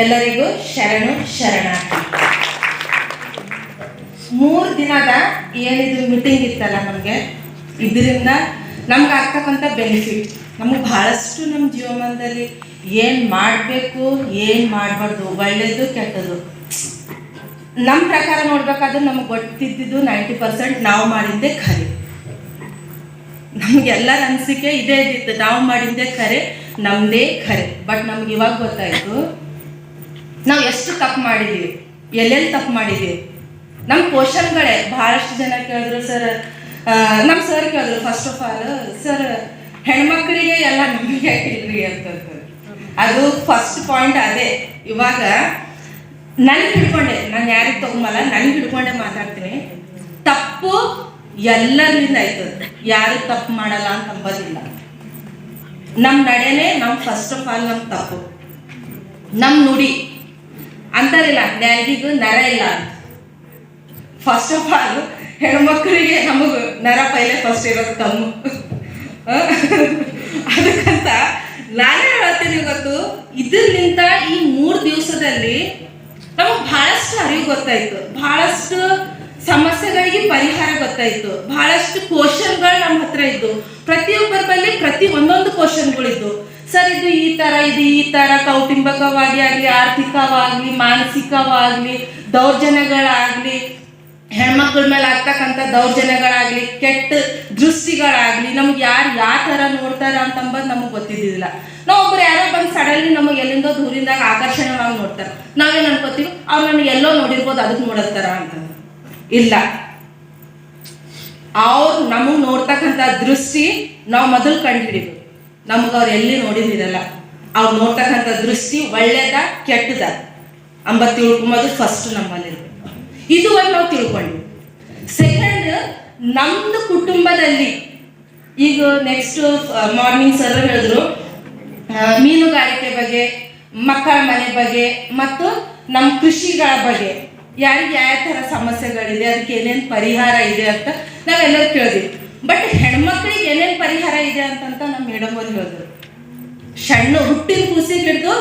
ಎಲ್ಲರಿಗೂ ಶರಣು ಶರಣಾರ್ಥಿ. 3 ದಿನದ ಏನಿದು ಮೀಟಿಂಗ್ ಇತ್ತಲ್ಲ ನಮಗೆ, ಇದರಿಂದ ನಮ್ಗೆ ಆಗ್ತಕ್ಕಂಥ ಬೆನಿಫಿಟ್ ನಮಗೆ ಬಹಳಷ್ಟು ನಮ್ಮ ಜೀವನದಲ್ಲಿ ಏನು ಮಾಡಬೇಕು ಏನು ಮಾಡಬಾರ್ದು, ಒಳ್ಳೆಯದು ಕೆಟ್ಟದ್ದು ನಮ್ಮ ಪ್ರಕಾರ ನೋಡ್ಬೇಕಾದ್ರೆ ನಮಗೆ ಗೊತ್ತಿದ್ದು 90% ನಾವು ಮಾಡಿದ್ದೆ ಖರೆ. ನಮಗೆಲ್ಲರ ಅನಿಸಿಕೆ ಇದೇ ಇದ್ದಿತ್ತು, ನಾವು ಮಾಡಿದ್ದೆ ಖರೆ, ನಮ್ಮದೇ ಖರೆ. ಬಟ್ ನಮ್ಗೆ ಇವಾಗ ಗೊತ್ತಾಯಿತು ನಾವು ಎಷ್ಟು ತಪ್ಪು ಮಾಡಿದ್ದೀವಿ, ಎಲ್ಲೆಲ್ಲಿ ತಪ್ಪು ಮಾಡಿದ್ದೀವಿ. ನಮ್ಮ ಕ್ವಶನ್ಗಳೇ ಭಾಳಷ್ಟು ಜನ ಕೇಳಿದ್ರು ಸರ್, ನಮ್ಮ ಸರ್ ಕೇಳಿದ್ರು ಫಸ್ಟ್ ಆಫ್ ಆಲ್, ಸರ್ ಹೆಣ್ಮಕ್ಳಿಗೆ ಎಲ್ಲ ನಮಗೆ ಯಾಕಿಲ್ರಿ ಅಂತಂದ್ರೆ ಅದು ಫಸ್ಟ್ ಪಾಯಿಂಟ್ ಅದೇ. ಇವಾಗ ನನಗೆ ಹಿಡ್ಕೊಂಡೆ, ನಾನು ಯಾರಿಗೆ ತಗೊಂಬಲ್ಲ, ನನಗೆ ಹಿಡ್ಕೊಂಡೆ ಮಾತಾಡ್ತೀನಿ. ತಪ್ಪು ಎಲ್ಲರಿಂದ ಆಯ್ತದೆ, ಯಾರು ತಪ್ಪು ಮಾಡಲ್ಲ ಅಂತ ಅಂಬೋದಿಲ್ಲ. ನಮ್ಮ ನಡೆನೇ ನಮ್ಮ ಫಸ್ಟ್ ಆಫ್ ಆಲ್ ನಮ್ಮ ತಪ್ಪು. ನಮ್ಮ ನುಡಿ ಅಂತಾರಿಲ್ಲ, ನ್ಯಾಗಿಗೂ ನರ ಇಲ್ಲ ಅಂತ. ಫಸ್ಟ್ ಆಫ್ ಆಲ್ ಹೆಣ್ಮಕ್ಳಿಗೆ ನಮಗೆ ನರ ಪೈಲೆ ಫಸ್ಟ್ ಇರೋದು ಕಮ್ಮು. ಅದಕ್ಕಂತ ನಾನೇ ಹೇಳ್ತೀನಿ, ಇವತ್ತು ಇದರಿಂದ ಈ 3 ದಿವಸದಲ್ಲಿ ನಮಗೆ ಬಹಳಷ್ಟು ಅರಿವು ಗೊತ್ತಾಯ್ತು, ಬಹಳಷ್ಟು ಸಮಸ್ಯೆಗಳಿಗೆ ಪರಿಹಾರ ಗೊತ್ತಾಯ್ತು, ಬಹಳಷ್ಟು ಕ್ವಶನ್ಗಳು ನಮ್ಮ ಹತ್ರ ಇದ್ದು, ಪ್ರತಿಯೊಬ್ಬರ ಬಳಿ ಒಂದೊಂದು ಕ್ವಶನ್ಗಳಿದ್ದು. ಸರ್ ಇದು ಈ ಥರ ಕೌಟುಂಬಿಕವಾಗಿ ಆಗಲಿ, ಆರ್ಥಿಕವಾಗಲಿ, ಮಾನಸಿಕವಾಗಲಿ, ದೌರ್ಜನ್ಯಗಳಾಗಲಿ, ಹೆಣ್ಮಕ್ಳ ಮೇಲೆ ಆಗ್ತಕ್ಕಂಥ ದೌರ್ಜನ್ಯಗಳಾಗಲಿ, ಕೆಟ್ಟ ದೃಷ್ಟಿಗಳಾಗಲಿ, ನಮ್ಗೆ ಯಾರು ಯಾವ ಥರ ನೋಡ್ತಾರ ಅಂತಂಬದು ನಮಗೆ ಗೊತ್ತಿದ್ದಿಲ್ಲ. ನಾವು ಒಬ್ರು ಯಾರೋ ಬಂದು ಸಡನ್ಲಿ ನಮಗೆ ಎಲ್ಲಿಂದೋ ದೂರಿಂದಾಗ ಆಕರ್ಷಣೆವಾಗಿ ನೋಡ್ತಾರೆ, ನಾವೇನು ಅನ್ಕೋತೀವಿ ಅವ್ರು ನನಗೆ ಎಲ್ಲೋ ನೋಡಿರ್ಬೋದು ಅದಕ್ಕೆ ನೋಡತ್ತಾರ ಅಂತ. ಇಲ್ಲ, ಅವ್ರು ನಮಗೆ ನೋಡ್ತಕ್ಕಂಥ ದೃಷ್ಟಿ ನಾವು ಮೊದಲು ಕಂಡುಹಿಡಿದು, ನಮಗೆ ಅವ್ರು ಎಲ್ಲಿ ನೋಡಿದಿರಲ್ಲ, ಅವ್ರು ನೋಡ್ತಕ್ಕಂಥ ದೃಷ್ಟಿ ಒಳ್ಳೇದ ಕೆಟ್ಟದ ಅಂಬ ತಿಳ್ಕೊಂಬೋದು ಫಸ್ಟ್ ನಮ್ಮಲ್ಲಿ. ಇದು ಒಂದು ನಾವು ತಿಳ್ಕೊಂಡ್ವಿ. ಸೆಕೆಂಡ್, ನಮ್ಮದು ಕುಟುಂಬದಲ್ಲಿ ಈಗ ನೆಕ್ಸ್ಟ್ ಮಾರ್ನಿಂಗ್ ಸರ್ ಹೇಳಿದ್ರು ಮೀನುಗಾರಿಕೆ ಬಗ್ಗೆ, ಮಕ್ಕಳ ಮನೆ ಬಗ್ಗೆ ಮತ್ತು ನಮ್ಮ ಕೃಷಿಗಳ ಬಗ್ಗೆ, ಯಾರಿಗೆ ಯಾವ ಥರ ಸಮಸ್ಯೆಗಳಿದೆ, ಅದಕ್ಕೆ ಏನೇನು ಪರಿಹಾರ ಇದೆ ಅಂತ ನಾವೆಲ್ಲರೂ ಕೇಳಿದ್ವಿ. ಬಟ್ ಹೆಣ್ಮಕ್ಳಿಗೆ ಏನೇನು ಪರಿಹಾರ ಇದೆ ಅಂತಂತ ನಮ್ಮ ಮೇಡಮ್ ಅವ್ರು ಹೇಳಿದ್ರು. ಸಣ್ಣ ಹುಟ್ಟಿನ ಕೂಸಿಗೆ ಹಿಡಿದು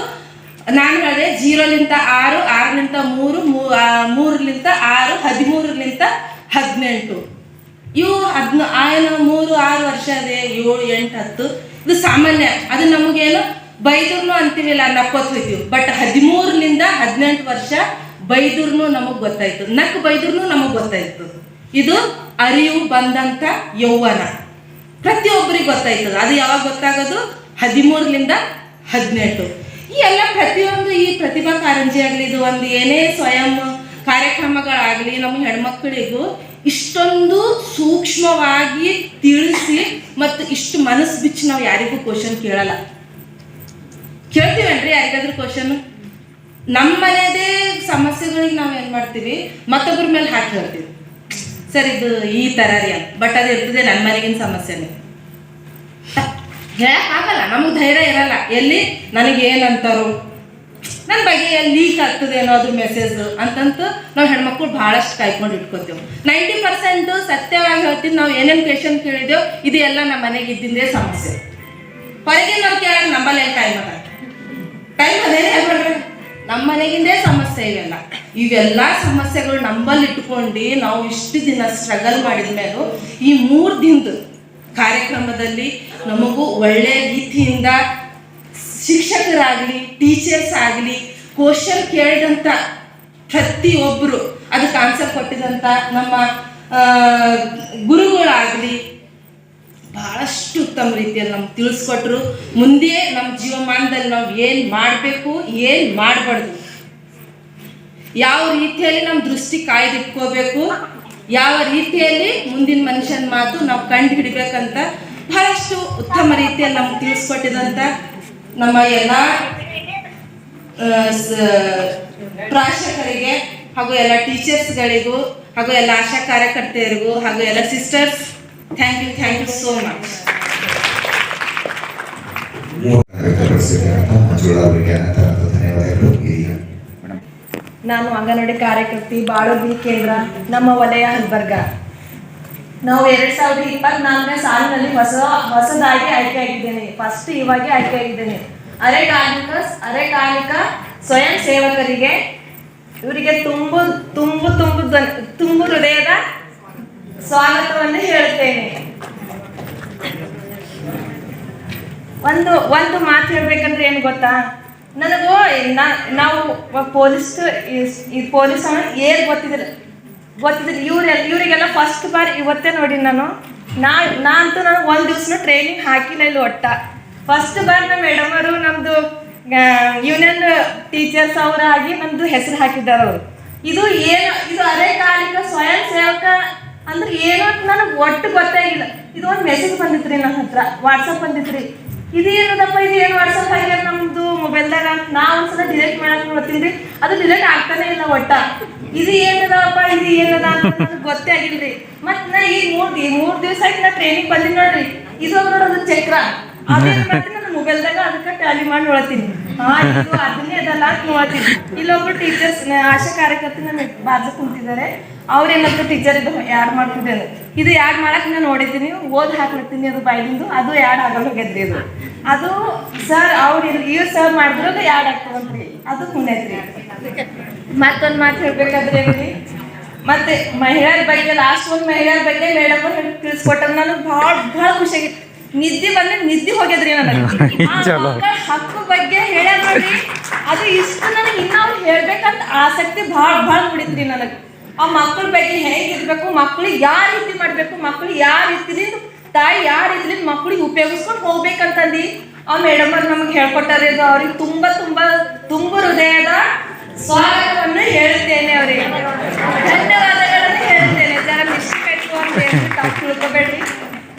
ನಾನು ಹೇಳಿದೆ 0ಲಿಂದ 6, 6ಲಿಂದ 3, 3ಲಿಂದ 6, 13ಲಿಂದ 18. ಇವು 3, 6 ವರ್ಷ ಅದೇ 7, 8, 10 ಇದು ಸಾಮಾನ್ಯ. ಅದು ನಮಗೇನು ಬೈದೂರ್ನು ಅಂತೀವಿಲ್ಲ, ನಕ್ಕೋತ್ ಹೋಯ್ತೀವಿ. ಬಟ್ 13ಲಿಂದ 18 ವರ್ಷ ಬೈದೂರ್ನು ನಮಗೆ ಗೊತ್ತಾಯ್ತು, ನಕ್ ಬೈದೂರ್ನು ನಮಗೆ ಗೊತ್ತಾಯ್ತು. ಇದು ಅರಿವು ಬಂದಂಥ ಯೌವನ ಪ್ರತಿಯೊಬ್ಬರಿಗೆ ಗೊತ್ತಾಯ್ತದ. ಅದು ಯಾವಾಗ ಗೊತ್ತಾಗೋದು? 13ಲಿಂದ 18. ಈ ಎಲ್ಲ ಪ್ರತಿಯೊಂದು ಈ ಪ್ರತಿಭಾ ಕಾರಂಜಿ ಆಗಲಿ, ಇದು ಒಂದು ಏನೇ ಸ್ವಯಂ ಕಾರ್ಯಕ್ರಮಗಳಾಗಲಿ, ನಮ್ಮ ಹೆಣ್ಮಕ್ಳಿಗೂ ಇಷ್ಟೊಂದು ಸೂಕ್ಷ್ಮವಾಗಿ ತಿಳಿಸಿ ಮತ್ತು ಇಷ್ಟು ಮನಸ್ಸು ಬಿಚ್ಚಿ ನಾವು ಯಾರಿಗೂ ಕ್ವಶನ್ ಕೇಳಲ್ಲ. ಕೇಳ್ತೀವೇನ್ರಿ ಯಾರಿಗಾದ್ರೂ ಕ್ವಶನ್? ನಮ್ಮ ಮನೆಯದೇ ಸಮಸ್ಯೆಗಳಿಗೆ ನಾವು ಏನು ಮಾಡ್ತೀವಿ, ಮತ್ತೊಬ್ಬರ ಮೇಲೆ ಹಾಕಿ ಹೇಳ್ತೀವಿ, ಸರ್ ಇದು ಈ ಥರ ರೀ ಅಂತ. ಬಟ್ ಅದು ಇರ್ತದೆ ನನ್ನ ಮನೆಗಿನ ಸಮಸ್ಯೆನೇ, ಹೇಳಕ್ಕಾಗಲ್ಲ, ನಮಗೆ ಧೈರ್ಯ ಇರಲ್ಲ. ಎಲ್ಲಿ ನನಗೇನಂತಾರೋ, ನನ್ನ ಬಗ್ಗೆ ಎಲ್ಲಿ ಲೀಕ್ ಆಗ್ತದೇನೋ ಅದ್ರ ಮೆಸೇಜ್ ಅಂತಂತೂ ನಾವು ಹೆಣ್ಮಕ್ಳು ಭಾಳಷ್ಟು ಕಾಯ್ಕೊಂಡು ಇಟ್ಕೋತೀವಿ. 90% ಸತ್ಯವಾಗಿ ಹೇಳ್ತೀವಿ. ನಾವು ಏನೇನು ಕ್ವೆಶನ್ ಕೇಳಿದೆವು ಇದು ಎಲ್ಲ ನಮ್ಮ ಮನೆಗೆ ಇದ್ದಿಂದೇ ಸಮಸ್ಯೆ. ಹೊರಗೆ ನಾವು ಕೇಳಕ್ಕೆ ನಂಬಲ್ಲ ಟೈಮ್ ಅದೇನೇ ಹೇಳ್ಬೇಡ್ರಿ, ನಮ್ಮ ಮನೆಗಿಂದೇ ಸಮಸ್ಯೆ ಇವೆಲ್ಲ ಸಮಸ್ಯೆಗಳು ನಂಬಲ್ಲಿ ಇಟ್ಕೊಂಡು ನಾವು ಇಷ್ಟು ದಿನ ಸ್ಟ್ರಗಲ್ ಮಾಡಿದ ಮೇಲೂ ಈ 3 ದಿನದ ಕಾರ್ಯಕ್ರಮದಲ್ಲಿ ನಮಗೂ ಒಳ್ಳೆಯ ರೀತಿಯಿಂದ ಶಿಕ್ಷಕರಾಗಲಿ, ಟೀಚರ್ಸ್ ಆಗಲಿ, ಕ್ವಶನ್ ಕೇಳಿದಂಥ ಪ್ರತಿಯೊಬ್ಬರು ಅದಕ್ಕೆ ಆನ್ಸರ್ ಕೊಟ್ಟಿದಂಥ ನಮ್ಮ ಗುರುಗಳಾಗಲಿ ಭಾಳಷ್ಟು ಉತ್ತಮ ರೀತಿಯಲ್ಲಿ ನಮ್ಗೆ ತಿಳಿಸ್ಕೊಟ್ರು. ಮುಂದೆ ನಮ್ಮ ಜೀವಮಾನದಲ್ಲಿ ನಾವು ಏನು ಮಾಡಬೇಕು, ಏನು ಮಾಡಬಾರ್ದು, ಯಾವ ರೀತಿಯಲ್ಲಿ ನಮ್ಮ ದೃಷ್ಟಿ ಕಾಯ್ದಿಟ್ಕೋಬೇಕು, ಯಾವ ರೀತಿಯಲ್ಲಿ ಮುಂದಿನ ಮನುಷ್ಯನ ಮಾತು ನಾವು ಕಂಡು ಹಿಡಿಬೇಕಂತ ಬಹಳಷ್ಟು ಉತ್ತಮ ರೀತಿಯಲ್ಲಿ ನಮ್ಗೆ ತಿಳಿಸ್ಕೊಟ್ಟಿದಂಥ ನಮ್ಮ ಎಲ್ಲ ಪ್ರಾಶಕರಿಗೆ ಹಾಗೂ ಎಲ್ಲ ಟೀಚರ್ಸ್ಗಳಿಗೂ ಹಾಗೂ ಎಲ್ಲ ಆಶಾ ಕಾರ್ಯಕರ್ತೆಯರಿಗೂ ಹಾಗೂ ಎಲ್ಲ sisters, thank you so much. ವ್ಯಕ್ತಪಡಿಸಿದ್ದಾರೆ ಅಂತ ಮಂಜುಳಾ ಅವರಿಗೆ ಅನಂತ ಧನ್ಯವಾದಗಳು. ಇದೀಗ ನಾನು ಅಂಗನವಾಡಿ ಕಾರ್ಯಕರ್ತಿ ಬಾಳೋಗಿ ಕೇಂದ್ರ ನಮ್ಮ ವಲಯ ಹಲ್ಬರ್ಗ. ನಾವು 2024ನೇ ಸಾಲಿನಲ್ಲಿ ಹೊಸದಾಗಿ ಆಯ್ಕೆಯಾಗಿದ್ದೇನೆ. ಫಸ್ಟ್ ಇವಾಗ ಆಯ್ಕೆಯಾಗಿದ್ದೇನೆ. ಅರೆಕಾಲಿಕ ಸ್ವಯಂ ಸೇವಕರಿಗೆ ಇವರಿಗೆ ತುಂಬು ಹೃದಯದ ಸ್ವಾಗತವನ್ನು ಹೇಳುತ್ತೇನೆ. ಒಂದು ಮಾತು ಹೇಳ್ಬೇಕಂದ್ರೆ ಏನು ಗೊತ್ತಾ, ನನಗೂ ನಾವು ಪೊಲೀಸ್ ಏನು ಗೊತ್ತಿದ್ರು ಇವರಿಗೆಲ್ಲ ಫಸ್ಟ್ ಬಾರಿ ಇವತ್ತೇ ನೋಡಿ. ನಾನಂತೂ ನನಗೆ ಒಂದು ದಿವ್ಸನೂ ಟ್ರೈನಿಂಗ್ ಹಾಕಿಲ್ಲ ಇಲ್ಲಿ ಒಟ್ಟ. ಫಸ್ಟ್ ಬಾರಿ ನಮ್ಮ ಮೇಡಮ್ ಅವರು ನಮ್ಮದು ಯೂನಿಯನ್ ಟೀಚರ್ಸ್ ಅವರಾಗಿ ನಮ್ಮದು ಹೆಸರು ಹಾಕಿದ್ದಾರೆ ಅವರು. ಇದು ಅರೆಕಾಲಿಕ ಸ್ವಯಂ ಸೇವಕ ಅಂದ್ರೆ ಏನೋ ನನಗೆ ಒಟ್ಟು ಗೊತ್ತಾಗಿಲ್ಲ. ಇದು ಒಂದು ಮೆಸೇಜ್ ಬಂದಿತ್ತು ರೀ ನನ್ನ ಹತ್ರ, ವಾಟ್ಸಪ್ ಬಂದಿತ್ತು ರೀ. ಇದು ಏನದಪ್ಪ, ಇದು ಏನು ವಾಟ್ಸಪ್ ಆಗ್ಯಾರ ನಮ್ಮದು ಮೊಬೈಲ್ದಾಗ. ನಾವು ಒಂದ್ಸಲ ಡಿಲೀಟ್ ಮಾಡಕ್ಕೆ ನೋಡ್ತೀನಿ ರೀ, ಅದು ಡಿಲೀಟ್ ಆಗ್ತಾನೆ ಇಲ್ಲ ಒಟ್ಟ. ಇದು ಏನದಪ್ಪ, ಇದು ಏನದ ಅಂತ ನನಗೆ ಗೊತ್ತೇ ಆಗಿಲ್ರಿ. ಮತ್ತು ನಾ ಈಗ ಮೂರು ದಿವಸ ಆಯ್ತು ನಾ ಟ್ರೈನಿಂಗ್ ಬಂದಿನಿ ನೋಡ್ರಿ. ಇದು ನೋಡೋದು ಚಕ್ರ ಅದೇನು ಮಾಡ್ತೀನಿ ನನ್ನ ಮೊಬೈಲ್ದಾಗ, ಅದಕ್ಕೆ ಟ್ಯಾಲಿ ಮಾಡಿ ನೋಡ್ತೀನಿ. ಇದು ಅದನ್ನೇ ಅದಲ್ಲ ಅಂತ ನೋಡ್ತೀನಿ. ಇಲ್ಲೊಬ್ರು ಟೀಚರ್ಸ್ ಆಶಾ ಕಾರ್ಯಕರ್ತಿ ನನ್ನ ಬಾಜು ಕುಂತಿದ್ದಾರೆ. ಅವ್ರೇನಂತ ಟೀಚರ್ ಇದು ಯಾಡ್ ಮಾಡ್ತಿದ್ದೇನೆ. ಇದು ಯಾಡ್ ಮಾಡಕ್ಕೆ ನಾನು ನೋಡಿದ್ದೀನಿ, ಓದಿ ಹಾಕ್ಲತ್ತೀನಿ ಅದು ಬೈಲಿಂದು. ಅದು ಯಾಡ್ ಆಗಲ್ಲ ಹೋಗ್ಯದ್ರಿ. ಅದು ಸರ್ ಇವ್ರು ಸರ್ ಮಾಡಿದ್ರು ಅದು ಯಾಡ್ ಆಗ್ತದಂತ್ರಿ. ಅದು ಕುಂಡೈತ್ರಿ. ಮತ್ತೊಂದು ಮಾತು ಹೇಳ್ಬೇಕಾದ್ರೆ ಏನ್ರಿ, ಮತ್ತೆ ಮಹಿಳೆಯರ ಬಗ್ಗೆ ಲಾಸ್ಟ್ ಒಂದು ಮಹಿಳೆಯರ ಬಗ್ಗೆ ಮೇಡಮ್ ತಿಳಿಸ್ಕೊಟ್ಟಾಗ ನನಗೆ ಭಾಳ ಖುಷಿಯಾಗಿತ್ತು. ನಿದ್ದೆ ಹೋಗ್ಯದ್ರಿ ನನಗೆ. ಹಕ್ಕು ಬಗ್ಗೆ ಹೇಳ್ಯಾರ ನೋಡ್ರಿ, ಅದು ಇಷ್ಟು ನನಗೆ ಇನ್ನೂ ಅವ್ರು ಹೇಳ್ಬೇಕಂತ ಆಸಕ್ತಿ ಭಾಳ ಮೂಡಿತ್ರಿ ನನಗೆ. ಆ ಮಕ್ಕಳ ಬಗ್ಗೆ ಹೇಗಿರ್ಬೇಕು, ಮಕ್ಳಿಗೆ ಯಾವ ರೀತಿ ಮಾಡಬೇಕು, ಮಕ್ಳಿಗೆ ಯಾವ ರೀತಿ ತಾಯಿ ಯಾವ ರೀತಿ ಮಕ್ಳಿಗೆ ಉಪಯೋಗಿಸ್ಕೊಂಡು ಹೋಗ್ಬೇಕಂತಂದು ಆ ಮೇಡಮ್ ಅವ್ರು ನಮಗೆ ಹೇಳ್ಕೊಟ್ಟಾರೆ. ಅದು ಅವ್ರಿಗೆ ತುಂಬ ಹೃದಯದ ಸ್ವಾಗತವನ್ನು ಹೇಳುತ್ತೇನೆ. ಅವರಿಗೆ ಧನ್ಯವಾದಗಳನ್ನು ಹೇಳ್ತೇನೆ. ಜರ ಮಿಸ್ಟೇಕ್ ಆಯ್ತು ಅಂತ ತಪ್ಪು ತಿಳ್ಕೊಬೇಡ್ರಿ.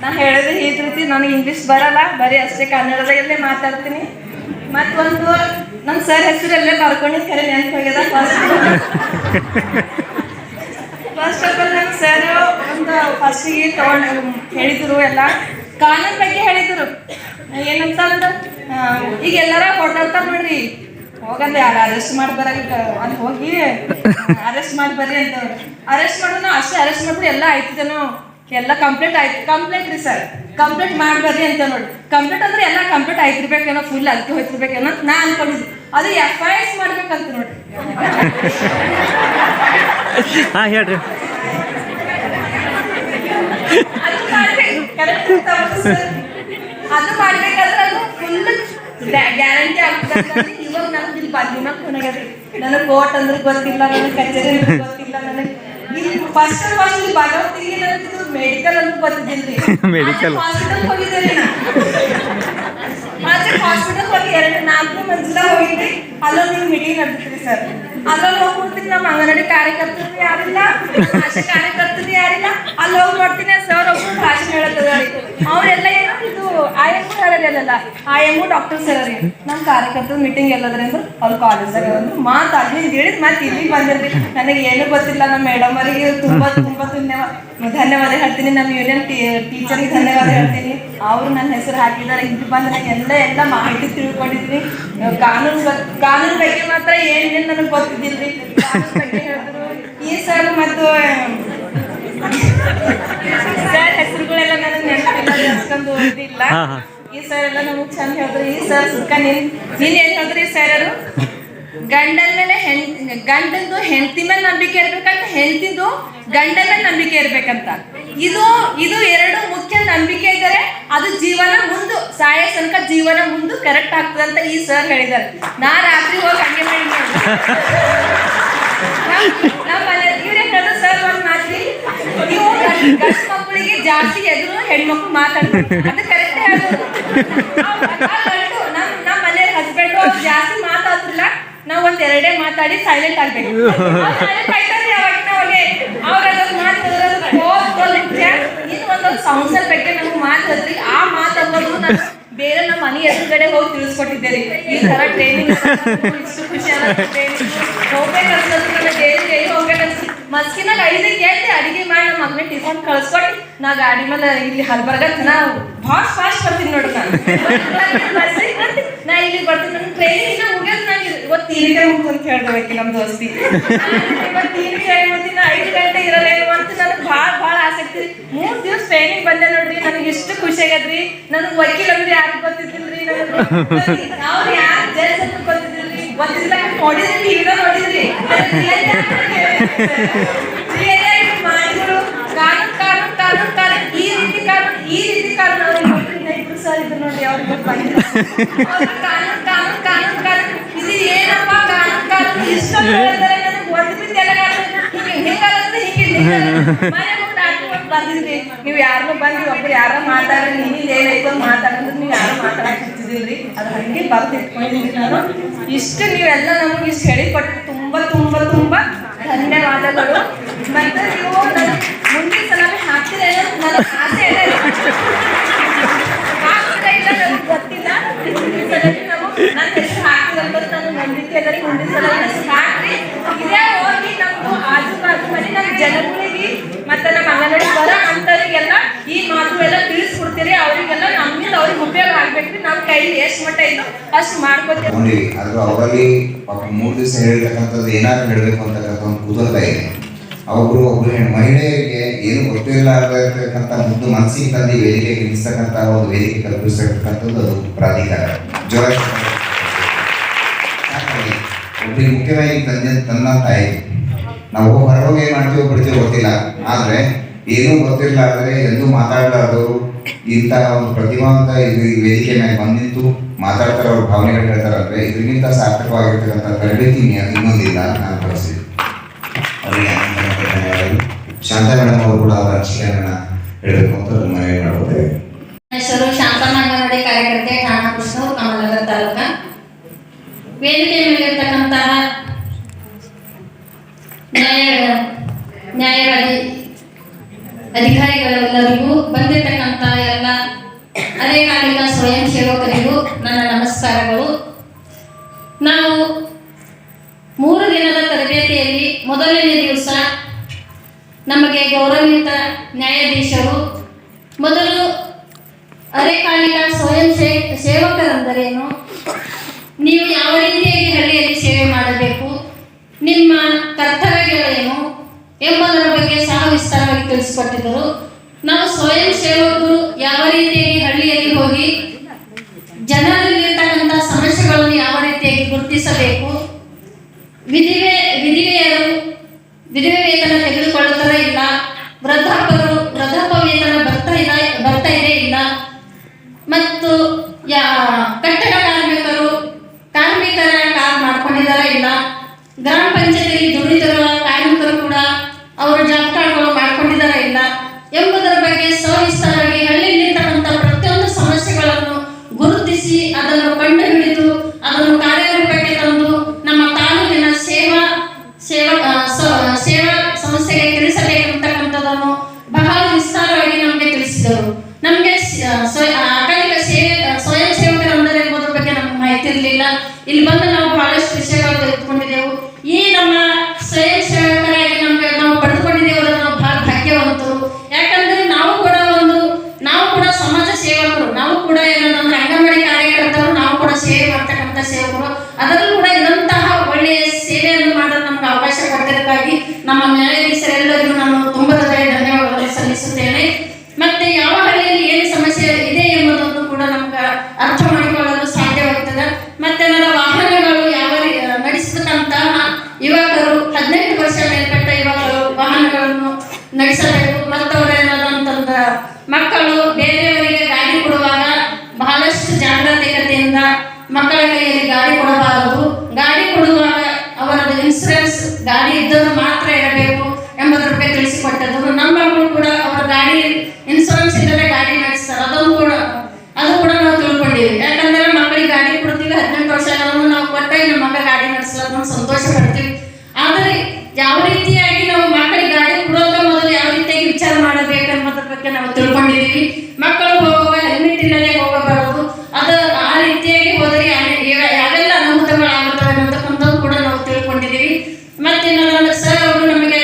ನಾ ಹೇಳಿದ್ರೆ ಈ ರೀತಿ ನನಗೆ ಇಂಗ್ಲೀಷ್ ಬರಲ್ಲ, ಬರೀ ಅಷ್ಟೇ ಕನ್ನಡದಲ್ಲೇ ಮಾತಾಡ್ತೀನಿ. ಮತ್ತೊಂದು ನಮ್ಮ ಸರ್ ಹೆಸರಲ್ಲೇ ಬರ್ಕೊಂಡಿದ್ದು ಖರೆ ನೆನಪು ಹೋಗ್ಯದ. ಫಸ್ಟ್ ಆಫ್ ಆಲ್ ನಮ್ಮ ಸರ್ ಒಂದು ಫಸ್ಟಿಗೆ ಹೇಳಿದ್ರು, ಎಲ್ಲ ಕಾನೂನು ಬಗ್ಗೆ ಹೇಳಿದ್ರು. ಏನಂತ ಅಂದ್ರೆ ಈಗ ಎಲ್ಲಾರ ಹೊರಟಾಡ್ತಾರೆ ನೋಡ್ರಿ, ಹೋಗಂದ್ರೆ ಯಾರು ಅರೆಸ್ಟ್ ಮಾಡಿ ಬರಕ್ಕೆ ಅಲ್ಲಿ ಹೋಗಿ ಅರೆಸ್ಟ್ ಮಾಡಿ ಬರ್ರಿ ಅಂತ. ಅರೆಸ್ಟ್ ಮಾಡೋಣ ಅಷ್ಟೇ, ಅರೆಸ್ಟ್ ಮಾಡಿದ್ರೆ ಎಲ್ಲ ಆಯ್ತಿದ್ದೇನೋ, ಎಲ್ಲ ಕಂಪ್ಲೀಟ್ ಆಯ್ತು. ಕಂಪ್ಲೇಂಟ್ ರೀ ಸರ್, ಕಂಪ್ಲೇಂಟ್ ಮಾಡ್ಬರ್ರಿ ಅಂತ ನೋಡಿ. ಕಂಪ್ಲೇಂಟ್ ಅಂದ್ರೆ ಎಲ್ಲ ಕಂಪ್ಲೀಟ್ ಆಯ್ತಿರ್ಬೇಕೇನೋ, ಫುಲ್ ಅದಕ್ಕೆ ಹೋಯ್ತಿರ್ಬೇಕೇನೋ ಅಂತ ನಾ ಅನ್ಕೊಂಡಿದ್ದೆ. ಅದು FIR ಮಾಡ್ಬೇಕಂತ ನೋಡಿ. ಹೇಳ್ರಿ. ಅದು ಮಾಡ್ಬೇಕು, ಕರೆಕ್ಟ್ ಅದು ಮಾಡ್ಬೇಕಾದ್ರೆ ಅದು ಫುಲ್ ಗ್ಯಾರಂಟಿ ಆಗ್ತದೆ. ಇವಾಗ ನಮ್ಗೆ ಇಲ್ಲಿ ಬಂದಿನ ಕೊನೆಗದ್ರಿ. ನನಗೆ ಕೋರ್ಟ್ ಅಂದ್ರೆ ಗೊತ್ತಿಲ್ಲ, ನನಗೆ ಕಚೇರಿ ಅಂದ್ರೆ ಗೊತ್ತಿಲ್ಲ. ನನಗೆ ಇಲ್ಲಿ ಫಸ್ಟ್ ಭಗವತಿಗೆ ನನಗೆ ಮೆಡಿಕಲ್ ಅಂತ ಗೊತ್ತಿದ್ದಿಲ್ರಿ. ಹಾಸ್ಪಿಟಲ್ ಹೋಗಿದ್ದೇನೆ ನಾ. ಹಾಸ್ಪಿಟಲ್ ಹೋಗಿ 4 ಮಂಜಿಲ ಹೋಗಿದ್ರಿ. ಅಲ್ಲೊಂದು ನೀವು ಮೀಟಿಂಗ್ ನಡೆದಿದ್ರಿ ಸರ್. ಅದ್ರಲ್ಲಿ ಹೋಗ್ಬಿಡ್ತೀನಿ. ನಮ್ಮ ಅಂಗನವಾಡಿ ಕಾರ್ಯಕರ್ತರು ಯಾರಿಲ್ಲ, ಆಶಾ ಕಾರ್ಯಕರ್ತರು ಯಾರಿಲ್ಲ. ಅಲ್ಲಿ ಹೋಗಿ ನೋಡ್ತೀನಿ, ಸರ್ ಒಬ್ಬರು ಭಾಷಣ ಹೇಳತ್ತದ್ರಿ. ಅವರೆಲ್ಲ ಏನೋ ಇದು IMO ಹೇಳೋದಿಲ್ಲ, IMO ಡಾಕ್ಟರ್ ಸರ್ ರೀ. ನಮ್ಮ ಕಾರ್ಯಕರ್ತರು ಮೀಟಿಂಗ್ ಎಲ್ಲದ್ರಿ ಅಂದ್ರೆ ಅವ್ರು ಕಾಲೇಜ್ದಾಗ ಒಂದು ಮಾತು ಅಲ್ಲಿ ಹೇಳಿದ್ ಮತ್ತೆ ಇಲ್ಲಿಗೆ ಬಂದಿರ್ರಿ. ನನಗೆ ಏನೂ ಗೊತ್ತಿಲ್ಲ. ನಮ್ಮ ಮೇಡಮ್ ಅವರಿಗೆ ತುಂಬ ಧನ್ಯವಾದ ಹೇಳ್ತೀನಿ. ನಮ್ಮ ಯೂನಿಯನ್ ಟೀಚರಿಗೆ ಧನ್ಯವಾದ ಹೇಳ್ತೀನಿ. ಅವರು ನನ್ನ ಹೆಸರು ಹಾಕಿದ್ದಾರೆ. ಇಲ್ಲಿ ಬಂದು ನನಗೆ ಎಲ್ಲ ಮಾಹಿತಿ ತಿಳ್ಕೊಂಡಿದ್ರಿ. ಕಾನೂನು ಬಗ್ಗೆ ಮಾತ್ರ ಏನೇನು ನನಗೆ ಗೊತ್ತಿದ್ದಿಲ್ರಿ. ಕಾನೂನು ಬಗ್ಗೆ ಹೇಳಿದ್ರು ಈ ಸರ್ ಮತ್ತು ಸರ್ ಹೆಸರುಗಳೆಲ್ಲ ನನಗೆ ನೆನಪಿಲ್ಲ, ಅಷ್ಟೊಂದು ಓದಿಲ್ಲ. ಈ ಸರ್ ಎಲ್ಲ ನಮಗೆ ಚಂದ ಹೇಳಿದ್ರು. ಈ ಸರ್ ಸುಖ ನೀನು ಏನು ಹೇಳಿದ್ರಿ ಸರ್, ಗಂಡನ ಮೇಲೆ ಗಂಡಂದು ಹೆಂಡತಿ ಮೇಲೆ ನಂಬಿಕೆ ಇರ್ಬೇಕಂತ, ಹೆಂಡತಿದು ಗಂಡನ ಮೇಲೆ ನಂಬಿಕೆ ಇರ್ಬೇಕಂತ. ಇದು ಎರಡು ಮುಖ್ಯ ನಂಬಿಕೆ ಇದ್ದಾರೆ. ಅದು ಜೀವನ ಮುಂದೆ ಸಾಯೋ ತನಕ ಜೀವನ ಮುಂದೆ ಕರೆಕ್ಟ್ ಆಗ್ತದಂತ ಈ ಸರ್ ಹೇಳಿದ್ದಾರೆ. ನಾ ರಾತ್ರಿ ಹೋಗಿ ಹಂಗೆ ಮಾಡಿ ನಮ್ಮ ಮನೆ ಇವ್ರೇ ಹೇಳಿದ್ರು ಸರ್ ಒಂದು ಮಾತ್ರಿ, ನೀವು ಗಂಡು ಮಕ್ಕಳಿಗೆ ಜಾಸ್ತಿ ಎದುರು ಹೆಣ್ಮಕ್ಳು ಮಾತಾಡ್ತಾರೆ. ಅದು ಕರೆಕ್ಟ್ ಹೇಳೋದು. ನಮ್ಮ ಮನೆ ಹಸ್ಬೆಂಡು ಅವ್ರು ಜಾಸ್ತಿ ಮಾತಾಡ್ತಿಲ್ಲ, ನಾವು ಒಂದ್ 2 ಮಾತಾಡಿ ಸೈಲೆಂಟ್ ಆಗ್ಬೇಕು. ಇನ್ನು ಒಂದೊಂದು ಸಂಸಾರ ಬಗ್ಗೆ ನಮ್ಗೆ ಮಾತಾಡ್ರಿ. ಆ ಮಾತಾಡೋದು ನಾನು ಬೇರೆ ನಮ್ಮ ಮನೆ ಎದುರುಗಡೆ ಹೋಗಿ ತಿಳಿಸ್ಕೊಟ್ಟಿದ್ದೇನೆ. ಈ ತರ ಟ್ರೈನಿಂಗ್ ಇಷ್ಟು ಖುಷಿ ಆಗುತ್ತೆ. ಟ್ರೈನಿಂಗ್ ಹೋಗ್ಬೇಕನ್ಸೋದು, ನನ್ನ ಡೈಲಿ ಹೋಗ್ಬೇಕನ್ಸುತ್ತೆ. ಮಸ್ಕಿನಾಗ 5ಕ್ಕೆ ಎದ್ದು ಅಡಿಗೆ ಮಾಡಿ ನಮ್ಮ ಮಗನ ಟಿಫನ್ ಕಳ್ಸ್ಕೊಟ್ಟು ನಾ ಗಾಡಿ ಮೇಲೆ ಇಲ್ಲಿ ಹಲ್ಬರ್ಗತ್ ನಾ ಭಾಳ ಫಾಸ್ಟ್ ಬರ್ತೀನಿ ನೋಡ್ರಿ ನಾನು ನಾ ಇಲ್ಲಿ ಬರ್ತೀನಿ ನನ್ನ ಟ್ರೈನಿಂಗ್ ಮುಗಿಯೋದು ನಾನು ಇವತ್ತು ತೀರಿಗೆ ಮುಗ್ದು ಅಂತ ಹೇಳ್ಬೇಕು ನಮ್ಮ ದೋಸ್ತಿ ಇವತ್ತು ತೀರಿಗೆ ಹೇಳ್ಬಿಡ್ತೀನಿ 5 ಗಂಟೆ ಇರಲೇನು ಅಂತ ನನಗೆ ಭಾಳ ಆಸಕ್ತಿ 3 ದಿವಸ ಟ್ರೈನಿಂಗ್ ಬಂದೆ ನೋಡ್ರಿ ನನಗೆ ಇಷ್ಟು ಖುಷಿ ಆಗ್ಯದ್ರಿ ನನಗೆ ವಕೀಲ ಅಂದ್ರೆ ಯಾರು ಗೊತ್ತಿದ್ದಿಲ್ರಿ ನನಗೆ ಅವ್ರು ಯಾರು ಜಡ್ಜ್ ಅಂತ ಗೊತ್ತಿದ್ದಿಲ್ರಿ ಗೊತ್ತಿಲ್ಲ ನೋಡಿದ್ರಿ ಟಿವಿನ ನೋಡಿದ್ರಿ ಮಾಡಿದ್ರು ಕಾನೂನು ಈ ರೀತಿ ಕಾನೂನು ಅವ್ರಿಗೆ ಸರ್ ಇದ್ರು ನೋಡಿ ಅವ್ರಿಗೆ ಗೊತ್ತಾಗಿಲ್ಲ ಕಾನೂನು ಇದು ಏನಪ್ಪ ಕಾನೂನು ಇಷ್ಟ ನನಗೆ ಒಂದು ಬಿದ್ದು ಎಲ್ಲ ಬಂದಿದ್ರಿ ನೀವು ಯಾರನ್ನೂ ಬಂದು ಒಬ್ರು ಯಾರೋ ಮಾತಾಡ್ರಿ ನಿಮ್ಮಿಂದ ಏನಾಯ್ತು ಅಂತ ಮಾತಾಡಿದ್ರೆ ನೀವು ಯಾರು ಮಾತಾಡಕ್ ಹಚ್ಚಿದಿಲ್ರಿ ಅದು ಹಂಗೆ ಬರ್ದು ಇಟ್ಕೊಂಡಿದ್ದೀನಿ ನಾನು ಇಷ್ಟು ನೀವೆಲ್ಲ ನಮಗೆ ಇಷ್ಟು ಹೇಳಿಕೊಟ್ಟು ತುಂಬ ತುಂಬ ತುಂಬ ಧನ್ಯವಾದಗಳು ಮತ್ತೆ ನೀವು ನನಗೆ ಮುಂದಿನ ಸಲ ಹಾಕ್ತೀರ ನನ್ನ ಆಸೆ ಇದೆ ಹಾಕ್ತೀರ ಇಲ್ಲ ನನಗೆ ಗೊತ್ತಿಲ್ಲ ಮುಂದಿನ ಸಲ ನಾವು ನನ್ನ ಹೆಸರು ಹಾಕಿದಂತ ನಾನು ನಂಬಿಕೆ ಅದರಿ ಮುಂದಿನ ಸಲ ಹೆಸರು ಹಾಕ್ರಿ ಇದೇ ಹೋಗಿ ನಮ್ದು ಆಜು ಬಾಜು ಮನೆ ನಮ್ಮ ಜನಗಳಿಗೆ ಮತ್ತೆ ನಮ್ಮ ಅಂಗನವಾಡಿ ಬರೋ ಅಂತವರಿಗೆಲ್ಲ ಈ ಮಾತು ಎಲ್ಲ ತಿಳಿಸ್ಕೊಡ್ತೀರಿ ಅವರಿಗೆಲ್ಲ ನಮ್ಮಿಂದ ಅವ್ರಿಗೆ ಉಪಯೋಗ ಆಗ್ಬೇಕ್ರಿ ನಮ್ಮ ಕೈಲಿ ಎಷ್ಟು ಮಟ್ಟ ಇದ್ದು ಅಷ್ಟು ಮಾಡ್ಕೊತೀವಿ ಆದ್ರೂ ಅವರಲ್ಲಿ ಪಾಪ 3 ದಿವಸ ಹೇಳಿರ್ತಕ್ಕಂಥದ್ದು ಏನಾದ್ರು ಹೇಳಬೇಕು ಅಂತಕ್ಕಂಥ ಒಂದು ಕುತೂಹಲ ಇದೆ. ಒಬ್ರು ಮಹಿಳೆಯರಿಗೆ ಏನು ಗೊತ್ತಿರಲಾರ್ದಿರ್ತಕ್ಕಂಥ ಮುದ್ದು ಮನಸ್ಸಿಗೆ ತಂದು ವೇದಿಕೆಗೆ ನಿಲ್ಲಿಸ್ತಕ್ಕಂಥ ಒಂದು ವೇದಿಕೆ ಕಲ್ಪಿಸ್ತಕ್ಕಂಥದ್ದು ಅದು ಪ್ರಾಧಿಕಾರ ಜೋರ. ಒಬ್ಬರಿಗೆ ಮುಖ್ಯವಾಗಿ ತನ್ನ ತಾಯಿ ನಾವು ಹೊರಗೆ ಏನು ಮಾಡ್ತೀವೋ ಬಿಡ್ತೀವೋ ಗೊತ್ತಿಲ್ಲ, ಆದರೆ ಏನೂ ಗೊತ್ತಿರಲಾರ್ದರೆ ಎಂದೂ ಮಾತಾಡಲಾರ್ದವರು ಇಂಥ ಒಂದು ಪ್ರತಿಭಾವಂತ ಇದು ವೇದಿಕೆ ಮೇಲೆ ಬಂದಿತ್ತು ಮಾತಾಡ್ತಾರೆ, ಅವ್ರ ಭಾವನೆಗಳು ಹೇಳ್ತಾರಂದ್ರೆ ಇದಕ್ಕಿಂತ ಸಾರ್ಥಕವಾಗಿರ್ತಕ್ಕಂಥ ತರಬೇತಿ ಇನ್ನೊಂದಿಲ್ಲ ನಾನು ಬಳಸಿದ್ದೆ. ಅವರಿಗೆ ಧನ್ಯವಾದಗಳು. ಶಾಂತಾ ಮೇಡಮ್ ಅವರು ಕೂಡ ಅವರ ಅನಿಸಿಕೆಗಳನ್ನ ಹೇಳಬೇಕು ಅಂತ ಮನವಿ ಮಾಡ್ಬೋದೇವೆ. ಹೆಸರು ಶಾಂತಮ್ಮ ಅಂಗನವಾಡಿ ಕಾರ್ಯಕರ್ತೆ ಠಾಣಾ ಕೃಷ್ಣೂರು ಕಮಲನಗರ ತಾಲೂಕ. ವೇದಿಕೆ ಮೇಲಿರ್ತಕ್ಕಂತಹ ನ್ಯಾಯವಾದಿ ಅಧಿಕಾರಿಗಳೆಲ್ಲರಿಗೂ ಬಂದಿರತಕ್ಕಂಥ ಎಲ್ಲ ಅರೆಕಾಲಿಕ ಸ್ವಯಂ ಸೇವಕರಿಗೂ ನನ್ನ ನಮಸ್ಕಾರಗಳು. ನಾವು 3 ದಿನದ ತರಬೇತಿಯಲ್ಲಿ ಮೊದಲನೇ ದಿವಸ ನಮಗೆ ಗೌರವಿತ ನ್ಯಾಯಾಧೀಶರು ಮೊದಲು ಅರೆಕಾಲಿಕ ಸ್ವಯಂ ಸೇವಕರೆಂದರೇನು, ನೀವು ಯಾವ ರೀತಿಯಾಗಿ ಹಳ್ಳಿಯಲ್ಲಿ ಸೇವೆ ಮಾಡಬೇಕು, ನಿಮ್ಮ ಕರ್ತವ್ಯಗಳೇನು ಎಂಬುದರ ಬಗ್ಗೆ ಸಹ ವಿಸ್ತಾರವಾಗಿ ತಿಳಿಸಿಕೊಟ್ಟಿದ್ದರು. ನಾವು ಸ್ವಯಂ ಸೇವಕರು ಯಾವ ರೀತಿಯಾಗಿ ಹಳ್ಳಿಯಲ್ಲಿ ಹೋಗಿ ಜನರಲ್ಲಿರ್ತಕ್ಕಂಥ ಸಮಸ್ಯೆಗಳನ್ನು ಯಾವ ರೀತಿಯಾಗಿ ಗುರುತಿಸಬೇಕು, ವಿಧವೆಯರು ವಿಧವೆ ವೇತನ ತೆಗೆದುಕೊಳ್ಳುತ್ತಾರೆ ಇಲ್ಲ, ವೃದ್ಧಾಪ್ಯ ವೇತನ ಬರ್ತಾ ಇದೆ ಇಲ್ಲ, ಮತ್ತು ಕಟ್ಟಡ ಕಾರ್ಮಿಕರ ಕಾರ್ಡ್ ಮಾಡ್ಕೊಂಡಿದ್ದಾರೆ ಇಲ್ಲ, ಗ್ರಾಮ ಪಂಚಾಯತಿಯಲ್ಲಿ ದುಡಿದಿರುವ ಕಾರ್ಮಿಕರು ಕೂಡ ಅವರ ಜಾಬ್ ಕಾರ್ಡ್ಗಳು ಮಾಡ್ಕೊಂಡಿದ್ದಾರೆ ಇಲ್ಲ ಎಂಬುದರ ಬಗ್ಗೆ ಸವಿಸ್ತಾರವಾಗಿ ಹಳ್ಳಿಯಲ್ಲಿರ್ತಕ್ಕಂಥ ಪ್ರತಿಯೊಂದು ಸಮಸ್ಯೆಗಳನ್ನು ಗುರುತಿಸಿ ಅದನ್ನು ಕಂಡುಹಿಡಿದು ಅದನ್ನು ಕಾರ್ಯರೂಪಕ್ಕೆ ತಂದು ನಮ್ಮ ತಾಲೂಕಿನ ಸೇವಾ ಸಮಸ್ಯೆಗೆ ತಿಳಿಸಬೇಕಂತಕ್ಕಂಥದ್ದನ್ನು ಬಹಳ ವಿಸ್ತಾರವಾಗಿ ನಮಗೆ ತಿಳಿಸಿದರು. ನಮಗೆ ಅಕಾಲಿಕ ಸ್ವಯಂ ಸೇವಕರೆಂದರೆ ಎಂಬುದರ ಬಗ್ಗೆ ನಮಗೆ ಮಾಹಿತಿ ಇರಲಿಲ್ಲ. ಇಲ್ಲಿ ಬಂದು ನಾವು ಬಹಳಷ್ಟು ವಿಷಯಗಳು ತೆಗೆದುಕೊಂಡಿದ್ದೆವು. ಈ ನಮ್ಮ ಸ್ವಯಂ ಸೇವಕರಾಗಿ ನಾವು ಪಡೆದುಕೊಂಡಿದ್ದೇವೆ, ನಾವು ಬಹಳ ಭಾಗ್ಯವಂತರು. ಯಾಕಂದ್ರೆ ನಾವು ಕೂಡ ಸಮಾಜ ಸೇವಕರು, ನಾವು ಕೂಡ ಏನಂದ್ರೆ ಅಂಗನವಾಡಿ ಕಾರ್ಯಕರ್ತರು, ನಾವು ಕೂಡ ಸೇವೆ ಮಾಡ್ತಕ್ಕಂಥ ಸೇವಕರು. ಅದರಲ್ಲೂ ಕೂಡ ಇದಂತಹ ಒಳ್ಳೆಯ ಸೇವೆಯನ್ನು ಮಾಡಲು ನಮ್ಗೆ ಅವಕಾಶ ಕೊಟ್ಟಿದ್ದಕ್ಕಾಗಿ ನಮ್ಮ ನ್ಯಾಯಾಧೀಶರೆಲ್ಲರಿಗೂ ನಾನು ತುಂಬ ಧನ್ಯವಾದಗಳು ಸಲ್ಲಿಸುತ್ತೇನೆ. ಮತ್ತೆ ಯಾವ ಹಳ್ಳಿಯಲ್ಲಿ ಏನು ಸಮಸ್ಯೆ ಇದೆ ಎಂಬುದನ್ನು ಕೂಡ ನಮ್ಗೆ ಅರ್ಥ ಮಾಡಿಕೊಳ್ಳಲು ಸಾಧ್ಯವಾಗ್ತದೆ. ಮತ್ತೆ ನನ್ನ ವಾಹನಗಳು ನಡೆಸತಕ್ಕಂತಹ ಯುವಕರು 18 ವರ್ಷ ಮೇಲ್ಪಟ್ಟ ಯುವಕರು ವಾಹನಗಳನ್ನು ನಡೆಸಬೇಕು. ಮತ್ತವರೇನಾದಂತಂದ ಮಕ್ಕಳು ಬೇರೆಯವರಿಗೆ ಗಾಡಿ ಕೊಡುವಾಗ ಬಹಳಷ್ಟು ಜಾಗೃತಿಕತೆಯಿಂದ ಮಕ್ಕಳ ಕೈಯಲ್ಲಿ ಗಾಡಿ ಕೊಡಬಾರದು. ಗಾಡಿ ಕೊಡುವಾಗ ಅವರದ್ದು ಇನ್ಸೂರೆನ್ಸ್ ಗಾಡಿ ಇದ್ದರೂ ಮಾತ್ರ ಇರಬೇಕು ಎಂಬುದರ ಬಗ್ಗೆ ತಿಳಿಸಿಕೊಟ್ಟರು. ನಮ್ಮ ಮಕ್ಕಳು ಕೂಡ ಅವರ ಗಾಡಿ ಇನ್ಸೂರೆನ್ಸ್ ಇಲ್ಲದೆ ಗಾಡಿ ನಡೆಸ್ತಾರೆ, ಅದು ಕೂಡ ನಾವು ತಿಳ್ಕೊಂಡಿವಿ. ಯಾಕಂದ್ರೆ ಮಕ್ಕಳಿಗೆ ಗಾಡಿ ಕೊಡ್ತೀವಿ, 18 ವರ್ಷ ನಾವು ಕೊಟ್ಟಾಗ ನಮ್ಮ ಮಗ ಗಾಡಿ ನಡೆಸಲಕ್ಕೆ ನಾವು ಸಂತೋಷ ಪಡ್ತೀವಿ. ಆದರೆ ಯಾವ ರೀತಿಯಾಗಿ ನಾವು ಮಕ್ಕಳಿಗೆ ಗಾಡಿ ಕೊಡೋದ ಮೊದಲು ಯಾವ ರೀತಿಯಾಗಿ ವಿಚಾರ ಮಾಡಬೇಕು ಎಂಬುದರ ಬಗ್ಗೆ ನಾವು ತಿಳ್ಕೊಂಡಿದ್ದೀವಿ. ಮಕ್ಕಳು ಹೋಗುವಾಗ ಹೆಲ್ಮೆಟ್ ಇಲ್ಲದೆ ಹೋಗಬಾರದು, ಅದು ಆ ರೀತಿಯಾಗಿ ಹೋದರೆ ಯಾವೆಲ್ಲ ಅನಾಹುತಗಳಾಗುತ್ತವೆ ಅನ್ನತಕ್ಕಂಥದ್ದು ಕೂಡ ನಾವು ತಿಳ್ಕೊಂಡಿದ್ದೀವಿ. ಮತ್ತೆ ಸರ್ ಅವರು ನಮಗೆ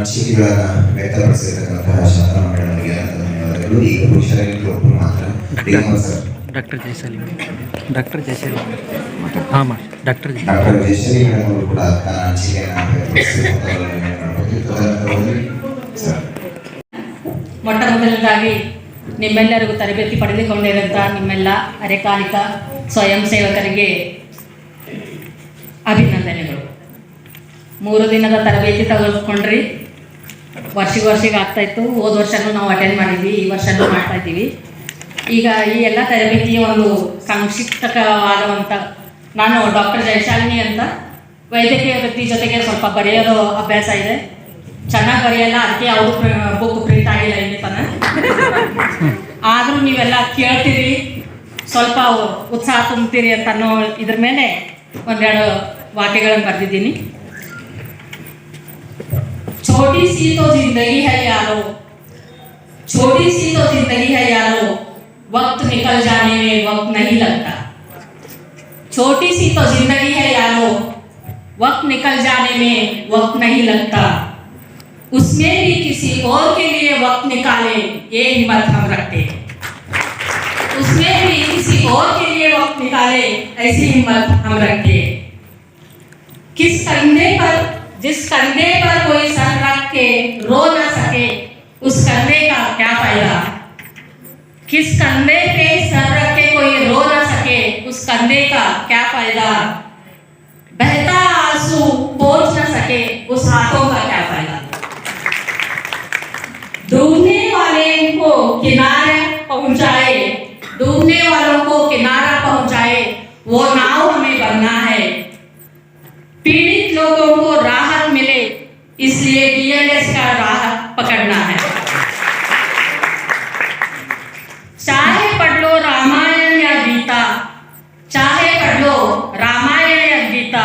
ಅನಿಸಿಕೆಗಳನ್ನು ವ್ಯಕ್ತಪಡಿಸಿರ್ತಕ್ಕಂತಹ ಶಾಂತಮ್ಮ ಮೇಡಮ್ ಅವರಿಗೆ ಧನ್ಯವಾದಗಳು. ಈಗ ಪುರುಷರಲ್ಲಿ ಒಬ್ಬರು ಮಾತ್ರ ಸರ್ ಡಾಕ್ಟರ್ ಜಯಶಾಲಿ ಹಾಂ ಡಾಕ್ಟರ್ ಜಯಶಾಲಿ ಮೇಡಮ್ ಅವರು ಕೂಡ ತನ್ನ ಅನಿಸಿಕೆಯನ್ನು ವ್ಯಕ್ತಪಡಿಸಿದ್ದಾರೆ. ಮೊಟ್ಟ ಮೊದಲನೇದಾಗಿ ನಿಮ್ಮೆಲ್ಲರಿಗೂ ತರಬೇತಿ ಪಡೆದುಕೊಂಡಿರುವಂಥ ನಿಮ್ಮೆಲ್ಲ ಅರೆಕಾಲಿಕ ಸ್ವಯಂ ಸೇವಕರಿಗೆ ಅಭಿನಂದನೆಗಳು. 3 ದಿನದ ತರಬೇತಿ ತೆಗೆದುಕೊಂಡ್ರಿ. ವರ್ಷಿಗೆ ಆಗ್ತಾಯಿತ್ತು. ಹೋದ ವರ್ಷನೂ ನಾವು ಅಟೆಂಡ್ ಮಾಡಿದ್ವಿ, ಈ ವರ್ಷನೂ ಮಾಡ್ತಾ ಇದ್ದೀವಿ. ಈಗ ಈ ಎಲ್ಲ ತರಬೇತಿಯ ಒಂದು ಸಂಕ್ಷಿಪ್ತವಾದಂಥ, ನಾನು ಡಾಕ್ಟರ್ ಜಯಶಾಲಿನಿ ಅಂತ, ವೈದ್ಯಕೀಯ ವೃತ್ತಿ ಜೊತೆಗೆ ಸ್ವಲ್ಪ ಬರೆಯೋದು ಅಭ್ಯಾಸ ಇದೆ. ಚೆನ್ನಾಗಿ ಬರೆಯಲ್ಲ, ಅದಕ್ಕೆ ಯಾವುದು ಬುಕ್ ಪ್ರಿಂಟ್ ಆಗಿಲ್ಲ ಇಲ್ಲಿ ತನಕ. ಆದರೂ ನೀವೆಲ್ಲ ಕೇಳ್ತೀರಿ, ಸ್ವಲ್ಪ ಉತ್ಸಾಹ ತುಂಬ್ತೀರಿ ಅಂತ ಅನ್ನೋ ಇದ್ರ ಮೇಲೆ ಒಂದೆರಡು ವಾಕ್ಯಗಳನ್ನು ಬರೆದಿದ್ದೀನಿ. छोटी सी तो जिंदगी है यारो, छोटी सी तो जिंदगी है यारो, वक्त निकल जाने में वक्त नहीं लगता. छोटी सी तो जिंदगी है यारो, वक्त निकल जाने में वक्त नहीं लगता. उसमें भी किसी और के लिए वक्त निकाले ये हिम्मत हम रखते हैं. उसमें भी किसी और के लिए वक्त निकाले ऐसी हिम्मत हम रखते हैं. जिस कंधे पर कोई सर रख के रो न सके उस कंधे का क्या फायदा. किस कंधे पे सर रख के कोई रो न सके उस कंधे का क्या फायदा. बहता आंसू पोंछ न सके उस हाथों का क्या फायदा. डूबने वाले को किनारे पहुंचाए, डूबने वालों को किनारा पहुंचाए वो नाव हमें बनना है. पीड़ित लोगों को राहत मिले इसलिए BLS का राह पकड़ना है. चाहे पढ़ लो रामायण या गीता, चाहे पढ़ लो रामायण या गीता,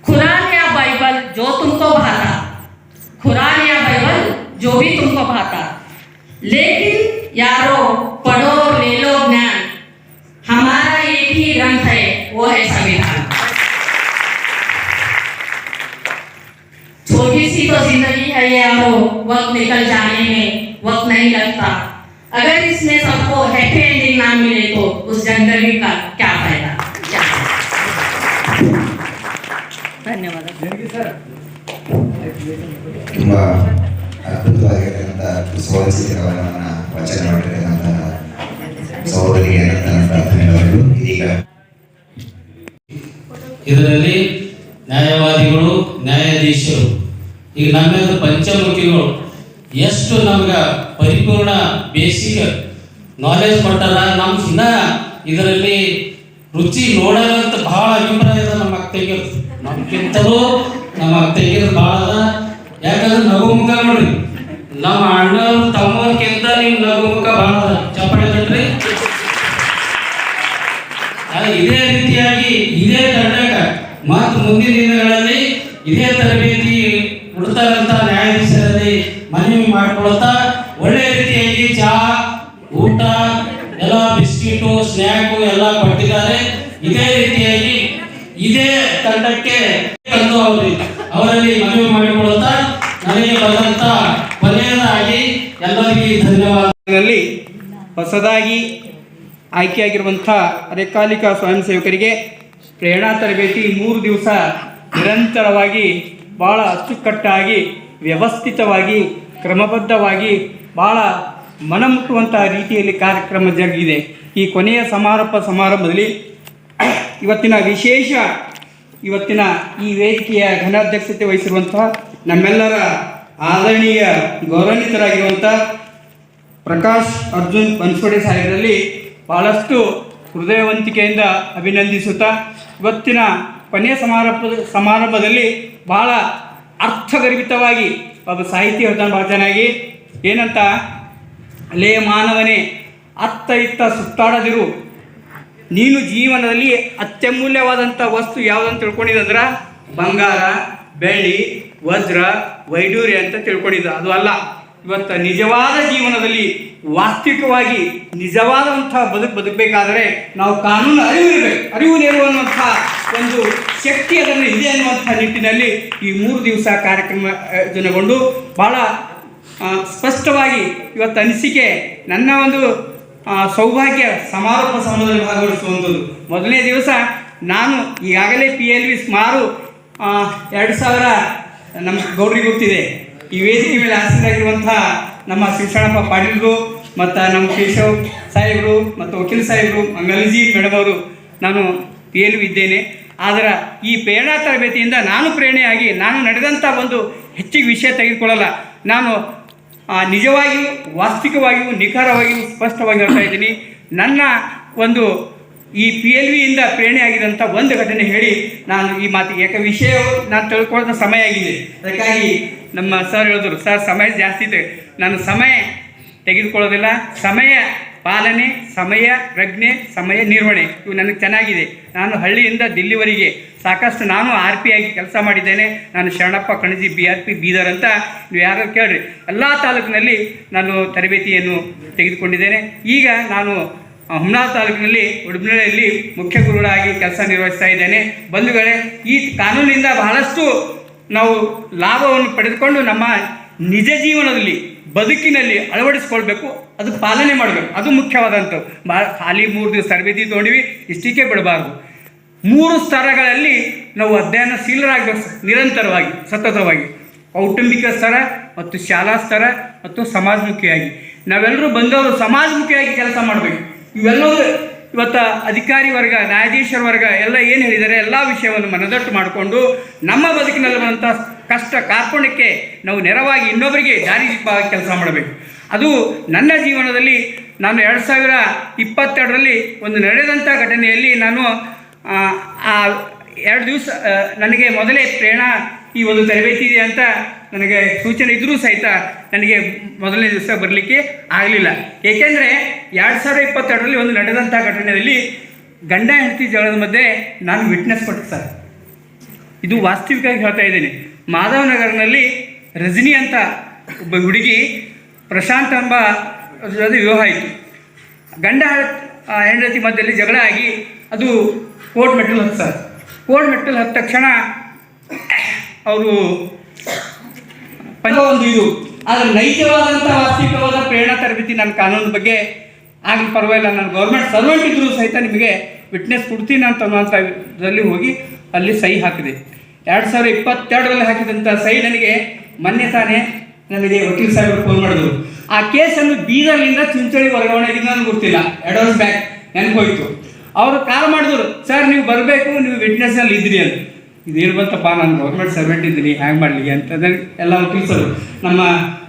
कुरान या बाइबल जो तुमको भाता, कुरान या बाइबल जो भी तुमको भाता. लेकिन यारो पढ़ो ले लो ज्ञान, हमारा एक ही ग्रंथ है वो है संविधान. छोटी सी तो जिंदगी है यारो, वक्त निकल जाने में वक्त नहीं लगता. अगर इसमें सबको हैप्पी एंडिंग ना मिले तो उस जिंदगी का क्या फायदा. धन्यवाद. ತುಂಬಾ ಅದ್ಭುತವಾಗಿರ್ತಕ್ಕಂಥ ಕುಸುಮಾಚಿತವನ್ನ ವಚನ ಮಾಡಿರ್ತಕ್ಕಂತಹ ಸಹೋದರಿಗೆ ನನ್ನ ಪ್ರಾರ್ಥನೆಗಳು. ಇದೀಗ ಇದರಲ್ಲಿ ನ್ಯಾಯವಾದಿಗಳು, ನ್ಯಾಯಾಧೀಶರು, ಈಗ ನಮ್ಮೆಲ್ಲ ಪಂಚಮುಖಿಗಳು ಎಷ್ಟು ನಮ್ಗೆ ಪರಿಪೂರ್ಣ ಬೇಸಿಕ್ ನಾಲೆಜ್ ಕೊಟ್ಟಾರ. ನಮ್ಮ ಇನ್ನ ಇದರಲ್ಲಿ ರುಚಿ ನೋಡೋದಂತ ಬಹಳ ಅಭಿಪ್ರಾಯ ಇದೆ ನಮ್ಮ ಅಕ್ಕಂಗಿರು. ನಮ್ಗಿಂತಲೂ ನಮ್ಮ ಅಕ್ಕಂಗಿರು ಭಾಳ ಅದ. ಯಾಕಂದ್ರೆ ನಗುಮುಖ ನೋಡ್ರಿ, ನಮ್ಮ ಅಣ್ಣವ್ರು ತಮ್ಮವ್ರಿಗಿಂತ ನೀವು ನಗುಮುಖ ಭಾಳ ಅದ. ಚಪ್ಪಾಳೆ ತಟ್ರಿ. ಇದೇ ರೀತಿಯಾಗಿ ಇದೇ ತಂಡಕ ಮತ್ತು ಮುಂದಿನ ದಿನಗಳಲ್ಲಿ ಇದೇ ತರಬೇತಿ ಕೊಡ್ತಾರಂತ ನ್ಯಾಯಾಧೀಶರಲ್ಲಿ ಮನವಿ ಮಾಡಿಕೊಳ್ತಾ ಒಳ್ಳೆ ರೀತಿಯಾಗಿ ಚಹಾ, ಊಟ, ಎಲ್ಲ ಬಿಸ್ಕಿಟು, ಸ್ನ್ಯಾಕು ಎಲ್ಲ ಕೊಟ್ಟಿದ್ದಾರೆ. ಇದೇ ರೀತಿಯಾಗಿ ಇದೇ ತಂಡಕ್ಕೆ ತಂದು ಅವರಲ್ಲಿ ಮನವಿ ಮಾಡಿಕೊಳ್ತಾ ನನಗೆ ಬಂದಂತ ಕೊನೆಯದಾಗಿ ಎಲ್ಲರಿಗೂ ಧನ್ಯವಾದಗಳಲ್ಲಿ ಹೊಸದಾಗಿ ಆಯ್ಕೆಯಾಗಿರುವಂಥ ಅರೆಕಾಲಿಕ ಸ್ವಯಂ ಸೇವಕರಿಗೆ ಪ್ರೇರಣಾ ತರಬೇತಿ 3 ದಿವಸ ನಿರಂತರವಾಗಿ ಭಾಳ ಅಚ್ಚುಕಟ್ಟಾಗಿ ವ್ಯವಸ್ಥಿತವಾಗಿ ಕ್ರಮಬದ್ಧವಾಗಿ ಭಾಳ ಮನಮುಟ್ಟುವಂಥ ರೀತಿಯಲ್ಲಿ ಕಾರ್ಯಕ್ರಮ ಜರುಗಿದೆ. ಈ ಕೊನೆಯ ಸಮಾರಂಭದಲ್ಲಿ ಇವತ್ತಿನ ಈ ವೇದಿಕೆಯ ಘನಾಧ್ಯಕ್ಷತೆ ವಹಿಸಿರುವಂತಹ ನಮ್ಮೆಲ್ಲರ ಆದರಣೀಯ ಗೌರವಾನ್ವಿತರಾಗಿರುವಂಥ ಪ್ರಕಾಶ್ ಅರ್ಜುನ್ ಬನ್ಸೋಡೆ ಸಾಹೇಬರಲ್ಲಿ ಭಾಳಷ್ಟು ಹೃದಯವಂತಿಕೆಯಿಂದ ಅಭಿನಂದಿಸುತ್ತಾ ಇವತ್ತಿನ ಕೊನೆಯ ಸಮಾರಂಭದಲ್ಲಿ ಭಾಳ ಅರ್ಥಗರ್ಭಿತವಾಗಿ ಒಬ್ಬ ಸಾಹಿತಿ ಹೇಳ್ತಾನೆ ಭಾಳ ಚೆನ್ನಾಗಿ, ಏನಂತ, ಲೇ ಮಾನವನೇ ಅತ್ತ ಇತ್ತ ಸುತ್ತಾಡದಿರು, ನೀನು ಜೀವನದಲ್ಲಿ ಅತ್ಯಮೂಲ್ಯವಾದಂಥ ವಸ್ತು ಯಾವುದಂತ ತಿಳ್ಕೊಂಡಿದ್ದಂದ್ರೆ ಬಂಗಾರ, ಬೆಳ್ಳಿ, ವಜ್ರ, ವೈಡೂರ್ಯ ಅಂತ ತಿಳ್ಕೊಂಡಿದ್ದ. ಅದು ಅಲ್ಲ. ಇವತ್ತು ನಿಜವಾದ ಜೀವನದಲ್ಲಿ ವಾಸ್ತವಿಕವಾಗಿ ನಿಜವಾದಂಥ ಬದುಕಬೇಕಾದರೆ ನಾವು ಕಾನೂನು ಅರಿವು ಇರಬೇಕು. ಅರಿವು ನೆರವು ಅನ್ನುವಂಥ ಒಂದು ಶಕ್ತಿ ಅದರಲ್ಲಿ ಇದೆ ಅನ್ನುವಂಥ ನಿಟ್ಟಿನಲ್ಲಿ ಈ 3 ದಿವಸ ಕಾರ್ಯಕ್ರಮ ಆಯೋಜನೆಗೊಂಡು ಭಾಳ ಸ್ಪಷ್ಟವಾಗಿ ಇವತ್ತು ಅನಿಸಿಕೆ ನನ್ನ ಒಂದು ಸೌಭಾಗ್ಯ ಸಮಾರೋಪ ಸಮಾರಂಭದಲ್ಲಿ ಭಾಗವಹಿಸುವಂಥದ್ದು. ಮೊದಲನೇ ದಿವಸ ನಾನು ಈಗಾಗಲೇ PLV ಸುಮಾರು 2000 ನಮ್ಮ ಗೌಡ್ರಿಗೆ ಗೊತ್ತಿದೆ. ಈ ವೇದಿಕೆ ಮೇಲೆ ಆಸೀನರಾಗಿರುವಂಥ ನಮ್ಮ ಶಿಕ್ಷಣಪ್ಪ ಪಾಟೀಲ್ರು ಮತ್ತು ನಮ್ಮ ಕೇಶವ್ ಸಾಹೇಬರು ಮತ್ತು ವಕೀಲ್ ಸಾಹೇಬರು, ಮಂಗಲಜಿ ಮೇಡಮ್ ಅವರು, ನಾನು PLV ಇದ್ದೇನೆ. ಆದರೆ ಈ ಪ್ರೇರಣಾ ತರಬೇತಿಯಿಂದ ನಾನು ಪ್ರೇರಣೆಯಾಗಿ ನಾನು ನಡೆದಂಥ ಒಂದು ಹೆಚ್ಚಿಗೆ ವಿಷಯ ತೆಗೆದುಕೊಳ್ಳಲ್ಲ. ನಾನು ನಿಜವಾಗಿಯೂ ವಾಸ್ತವಿಕವಾಗಿಯೂ ನಿಖರವಾಗಿಯೂ ಸ್ಪಷ್ಟವಾಗಿ ಹೇಳ್ತಾ ಇದ್ದೀನಿ. ನನ್ನ ಒಂದು ಈ PLVಯಿಂದ ಪ್ರೇರಣೆಯಾಗಿದ್ದಂಥ ಒಂದು ಘಟನೆ ಹೇಳಿ ನಾನು ಈ ಮಾತಿಗೆ, ಯಾಕೆ ವಿಷಯವು ನಾನು ತಿಳ್ಕೊಳ್ಳೋ ಸಮಯ ಆಗಿದೆ. ಅದಕ್ಕಾಗಿ ನಮ್ಮ ಸರ್ ಹೇಳಿದ್ರು, ಸರ್ ಸಮಯ ಜಾಸ್ತಿ ಇದೆ, ನಾನು ಸಮಯ ತೆಗೆದುಕೊಳ್ಳೋದಿಲ್ಲ. ಸಮಯ ಪಾಲನೆ, ಸಮಯ ಪ್ರಜ್ಞೆ, ಸಮಯ ನಿರ್ವಹಣೆ ಇವು ನನಗೆ ಚೆನ್ನಾಗಿದೆ. ನಾನು ಹಳ್ಳಿಯಿಂದ ದಿಲ್ಲಿವರೆಗೆ ಸಾಕಷ್ಟು ನಾನು RP ಆಗಿ ಕೆಲಸ ಮಾಡಿದ್ದೇನೆ. ನಾನು ಶರಣಪ್ಪ ಕಣಜಿ BRP ಬೀದರ್ ಅಂತ ನೀವು ಯಾರು ಕೇಳ್ರಿ, ಎಲ್ಲ ತಾಲೂಕಿನಲ್ಲಿ ನಾನು ತರಬೇತಿಯನ್ನು ತೆಗೆದುಕೊಂಡಿದ್ದೇನೆ. ಈಗ ನಾನು ಹುಮನಾಬಾದ್ ತಾಲೂಕಿನಲ್ಲಿ ಉಡುಪಿನಲ್ಲಿ ಮುಖ್ಯ ಗುರುಗಳಾಗಿ ಕೆಲಸ ನಿರ್ವಹಿಸ್ತಾ ಇದ್ದೇನೆ. ಬಂಧುಗಳೇ, ಈ ಕಾನೂನಿನಿಂದ ಬಹಳಷ್ಟು ನಾವು ಲಾಭವನ್ನು ಪಡೆದುಕೊಂಡು ನಮ್ಮ ನಿಜ ಜೀವನದಲ್ಲಿ ಬದುಕಿನಲ್ಲಿ ಅಳವಡಿಸ್ಕೊಳ್ಬೇಕು, ಅದು ಪಾಲನೆ ಮಾಡಬೇಕು, ಅದು ಮುಖ್ಯವಾದಂಥವು. ಖಾಲಿ 3 ದಿವಸ ತರಬೇತಿ ತೊಗೊಂಡಿವಿ, ಇಷ್ಟಕ್ಕೆ ಬಿಡಬಾರ್ದು. 3 ಸ್ತರಗಳಲ್ಲಿ ನಾವು ಅಧ್ಯಯನಶೀಲರಾಗಬೇಕು, ನಿರಂತರವಾಗಿ ಸತತವಾಗಿ. ಕೌಟುಂಬಿಕ ಸ್ತರ ಮತ್ತು ಶಾಲಾ ಸ್ತರ ಮತ್ತು ಸಮಾಜಮುಖಿಯಾಗಿ ನಾವೆಲ್ಲರೂ ಬಂದವರು ಸಮಾಜಮುಖಿಯಾಗಿ ಕೆಲಸ ಮಾಡಬೇಕು. ಇವೆಲ್ಲವೂ ಇವತ್ತು ಅಧಿಕಾರಿ ವರ್ಗ, ನ್ಯಾಯಾಧೀಶರ ವರ್ಗ ಎಲ್ಲ ಏನು ಹೇಳಿದ್ದಾರೆ ಎಲ್ಲ ವಿಷಯವನ್ನು ಮನದಟ್ಟು ಮಾಡಿಕೊಂಡು ನಮ್ಮ ಬದುಕಿನಲ್ಲಿ ಬಂದಂಥ ಕಷ್ಟ ಕಾರ್ಪಣ್ಯಕ್ಕೆ ನಾವು ನೆರವಾಗಿ ಇನ್ನೊಬ್ಬರಿಗೆ ದಾರಿದೀಪವಾಗಿ ಕೆಲಸ ಮಾಡಬೇಕು. ಅದು ನನ್ನ ಜೀವನದಲ್ಲಿ ನಾನು 2022ರಲ್ಲಿ ಒಂದು ನಡೆದಂಥ ಘಟನೆಯಲ್ಲಿ ನಾನು 2 ದಿವಸ ನನಗೆ ಮೊದಲೇ ಪ್ರೇರಣಾ ಈ ಒಂದು ತರಬೇತಿ ಇದೆ ಅಂತ ನನಗೆ ಸೂಚನೆ ಇದ್ದರೂ ಸಹಿತ ನನಗೆ ಮೊದಲನೇ ದಿವಸ ಬರಲಿಕ್ಕೆ ಆಗಲಿಲ್ಲ. ಏಕೆಂದರೆ 2022ರಲ್ಲಿ ಒಂದು ನಡೆದಂಥ ಘಟನೆಯಲ್ಲಿ ಗಂಡ ಹೆಂಡತಿ ಜಗಳದ ಮಧ್ಯೆ ನಾನು ವಿಟ್ನೆಸ್ ಕೊಟ್ಟೆ ಸರ್. ಇದು ವಾಸ್ತವಿಕವಾಗಿ ಹೇಳ್ತಾ ಇದ್ದೀನಿ. ಮಾಧವನಗರನಲ್ಲಿ ರಜನಿ ಅಂತ ಒಬ್ಬ ಹುಡುಗಿ ಪ್ರಶಾಂತ್ ಎಂಬ ವಿವಾಹ ಆಯಿತು. ಗಂಡ ಹೆಂಡತಿ ಮಧ್ಯದಲ್ಲಿ ಜಗಳ ಆಗಿ ಅದು ಕೋರ್ಟ್ ಮೆಟ್ಟಲು ಹತ್ತು ಸರ್. ಕೋರ್ಟ್ ಮೆಟ್ಟಲು ಹತ್ತ ತಕ್ಷಣ ಅವರು ಒಂದು ಇದು ಆದರೆ ನೈಜವಾದಂಥ ವಾಸ್ತವಿಕವಾದ ಪ್ರೇರಣಾ ತರಬೇತಿ ನನ್ನ ಕಾನೂನು ಬಗ್ಗೆ ಆಗಲಿ ಪರವಾಗಿಲ್ಲ, ನಾನು ಗೌರ್ಮೆಂಟ್ ಸರ್ವೆಂಟ್ ಇದ್ದರೂ ಸಹಿತ ನಿಮಗೆ ವಿಟ್ನೆಸ್ ಕೊಡ್ತೀನಿ ಅಂತನ್ನುವಂಥದ್ರಲ್ಲಿ ಹೋಗಿ ಅಲ್ಲಿ ಸಹಿ ಹಾಕಿದೆ. 2022ರಲ್ಲಿ ಹಾಕಿದಂಥ ಸಹಿ ನನಗೆ ಮೊನ್ನೆ ತಾನೇ ನನಗೆ ವಕೀಲ್ ಸಾಹೇಬರು ಫೋನ್ ಮಾಡಿದ್ರು. ಆ ಕೇಸನ್ನು ಬೀದರ್ನಿಂದ ಚಿಂಚೋಳಿ ವರ್ಗಾವಣೆಗೆ ನನಗೆ ಗೊತ್ತಿಲ್ಲ, ಅಡ್ವಾನ್ಸ್ ಬ್ಯಾಕ್ ನೆನಪೋಯ್ತು. ಅವರು ಕಾಲ್ ಮಾಡಿದ್ರು, ಸರ್ ನೀವು ಬರಬೇಕು, ನೀವು ವಿಟ್ನೆಸ್ನಲ್ಲಿ ಇದ್ರಿ ಅಂತ. ಇದೇನು ಬಂತಪ್ಪ, ನಾನು ಗೌರ್ಮೆಂಟ್ ಸರ್ವೆಂಟ್ ಇದ್ದೀನಿ, ಹ್ಯಾಂಗೆ ಮಾಡಲಿ ಅಂತ ಎಲ್ಲ ವಕೀಲರು. ನಮ್ಮ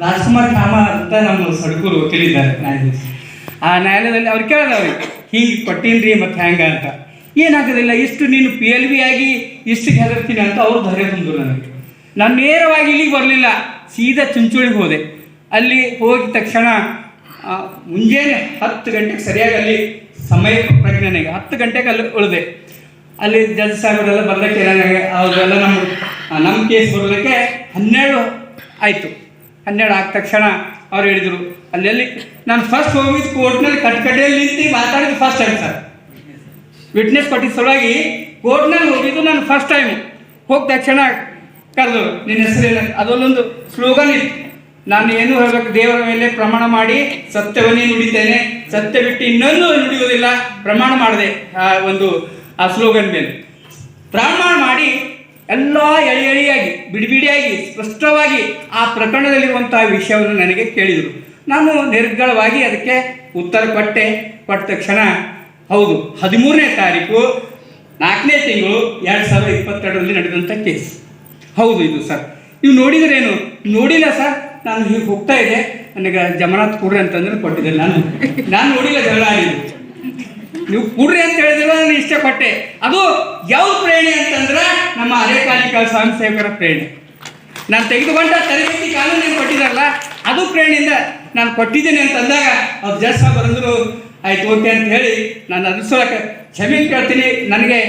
ರಾಜ್ಕುಮಾರ್ ಕಾಮ ಅಂತ ನಮ್ಮ ಸಡ್ಕೂರು ವಕೀಲಿದ್ದಾರೆ ನ್ಯಾಯಾಧೀಶ. ಆ ನ್ಯಾಯಾಲಯದಲ್ಲಿ ಅವ್ರು ಕೇಳಿದ ಅವ್ರಿಗೆ ಹಿಂಗೆ ಕೊಟ್ಟೀನ್ರಿ ಮತ್ತು ಹ್ಯಾಂಗ ಅಂತ. ಏನಾಗೋದಿಲ್ಲ, ಇಷ್ಟು ನೀನು PLV ಆಗಿ ಇಷ್ಟು ಹೆದರ್ತೀನಿ ಅಂತ ಅವ್ರು ಧೈರ್ಯ ತಂದರು ನನಗೆ. ನಾನು ನೇರವಾಗಿ ಇಲ್ಲಿಗೆ ಬರಲಿಲ್ಲ, ಸೀದಾ ಚುಂಚೋಳಿಗೆ ಹೋದೆ. ಅಲ್ಲಿ ಹೋಗಿದ ತಕ್ಷಣ ಮುಂಜಾನೆ 10 ಗಂಟೆಗೆ ಸರಿಯಾಗಿ ಅಲ್ಲಿ ಸಮಯ ಪ್ರಜ್ಞೆಗೆ 10 ಗಂಟೆಗೆ ಅಲ್ಲಿ ಉಳಿದೆ. ಅಲ್ಲಿ ಜಡ್ಜ್ ಸಾಹೇಬರೆಲ್ಲ ಬರಲಿಕ್ಕೆ ಅವರೆಲ್ಲ ನಮ್ಮ ಕೇಸ್ ಬರೋದಕ್ಕೆ 12 ಆಯಿತು. 12 ಆದ ತಕ್ಷಣ ಅವ್ರು ಹೇಳಿದರು, ಅಲ್ಲಿ ನಾನು ಫಸ್ಟ್ ಹೋಗಿದ್ದು ಕೋರ್ಟ್ನಲ್ಲಿ ಕಟ್ಕಡೆಯಲ್ಲಿ ನಿಂತು ಮಾತಾಡಿದ್ದು ಫಸ್ಟ್ ಟೈಮ್ ಸರ್. ವಿಟ್ನೆಸ್ ಕೊಟ್ಟಿದ್ದ ಸಲುವಾಗಿ ಕೋರ್ಟ್ನಲ್ಲಿ ಹೋಗಿದ್ದು ನಾನು ಫಸ್ಟ್ ಟೈಮು. ಹೋದ ತಕ್ಷಣ ಕರೆದು ನಿನ್ನ ಹೆಸರೇನು, ಅದರಲ್ಲೊಂದು ಸ್ಲೋಗನ್ ಇತ್ತು, ನಾನು ಏನು ಹೇಳಬೇಕು, ದೇವರ ಮೇಲೆ ಪ್ರಮಾಣ ಮಾಡಿ ಸತ್ಯವನ್ನೇ ನುಡಿತೇನೆ, ಸತ್ಯ ಬಿಟ್ಟು ಇನ್ನೊಂದು ನುಡಿಯುವುದಿಲ್ಲ ಪ್ರಮಾಣ ಮಾಡಿದೆ. ಆ ಸ್ಲೋಗನ್ ಮೇಲೆ ಪ್ರಮಾಣ ಮಾಡಿ ಎಲ್ಲ ಎಳೆಯಾಗಿ ಬಿಡಿಯಾಗಿ ಸ್ಪಷ್ಟವಾಗಿ ಆ ಪ್ರಕರಣದಲ್ಲಿರುವಂಥ ವಿಷಯವನ್ನು ನನಗೆ ಕೇಳಿದರು. ನಾನು ನಿರ್ಗಳವಾಗಿ ಅದಕ್ಕೆ ಉತ್ತರ ಕೊಟ್ಟ ತಕ್ಷಣ ಹೌದು 13ನೇ ತಾರೀಕು 4ನೇ ತಿಂಗಳು 2022ರಲ್ಲಿ ನಡೆದಂಥ ಕೇಸ್ ಹೌದು ಇದು ಸರ್. ನೀವು ನೋಡಿದ್ರೇನು? ನೋಡಿಲ್ಲ ಸರ್, ನಾನು ಹೀಗೆ ಹೋಗ್ತಾ ಇದ್ದೆ, ನನಗೆ ಜಮಾನತ್ ಕೊಡ್ರಿ ಅಂತಂದ್ರೆ ಕೊಟ್ಟಿದ್ದೆ. ನಾನು ನೋಡಿಲ್ಲ ಜಗಳ ಆಡಿದ್ದು, ನೀವು ಕೊಡ್ರಿ ಅಂತ ಹೇಳಿದ್ರೆ ನಾನು ಇಷ್ಟ ಕೊಟ್ಟೆ. ಅದು ಯಾವ ಪ್ರೇರಣೆ ಅಂತಂದ್ರೆ ನಮ್ಮ ಅರೆಕಾಲಿಕ ಸ್ವಯಂ ಸೇವಕರ ಪ್ರೇರಣೆ. ನಾನು ತೆಗೆದುಕೊಂಡ ತರಬೇತಿ ಕಾನೂನು ಕೊಟ್ಟಿದ್ದಾರಲ್ಲ, ಅದು ಪ್ರೇರಣೆಯಿಂದ ನಾನು ಕೊಟ್ಟಿದ್ದೇನೆ ಅಂತಂದಾಗ ಅವ್ರು ಜಡ್ಜ್ ಸಾಹೇಬ್ ಬಂದರು, ಆಯ್ತು ಓಕೆ ಅಂತ ಹೇಳಿ ನಾನು ಅದ್ರ ಕ್ಷಮೆ ಕೇಳ್ತೀನಿ. ನನಗೆ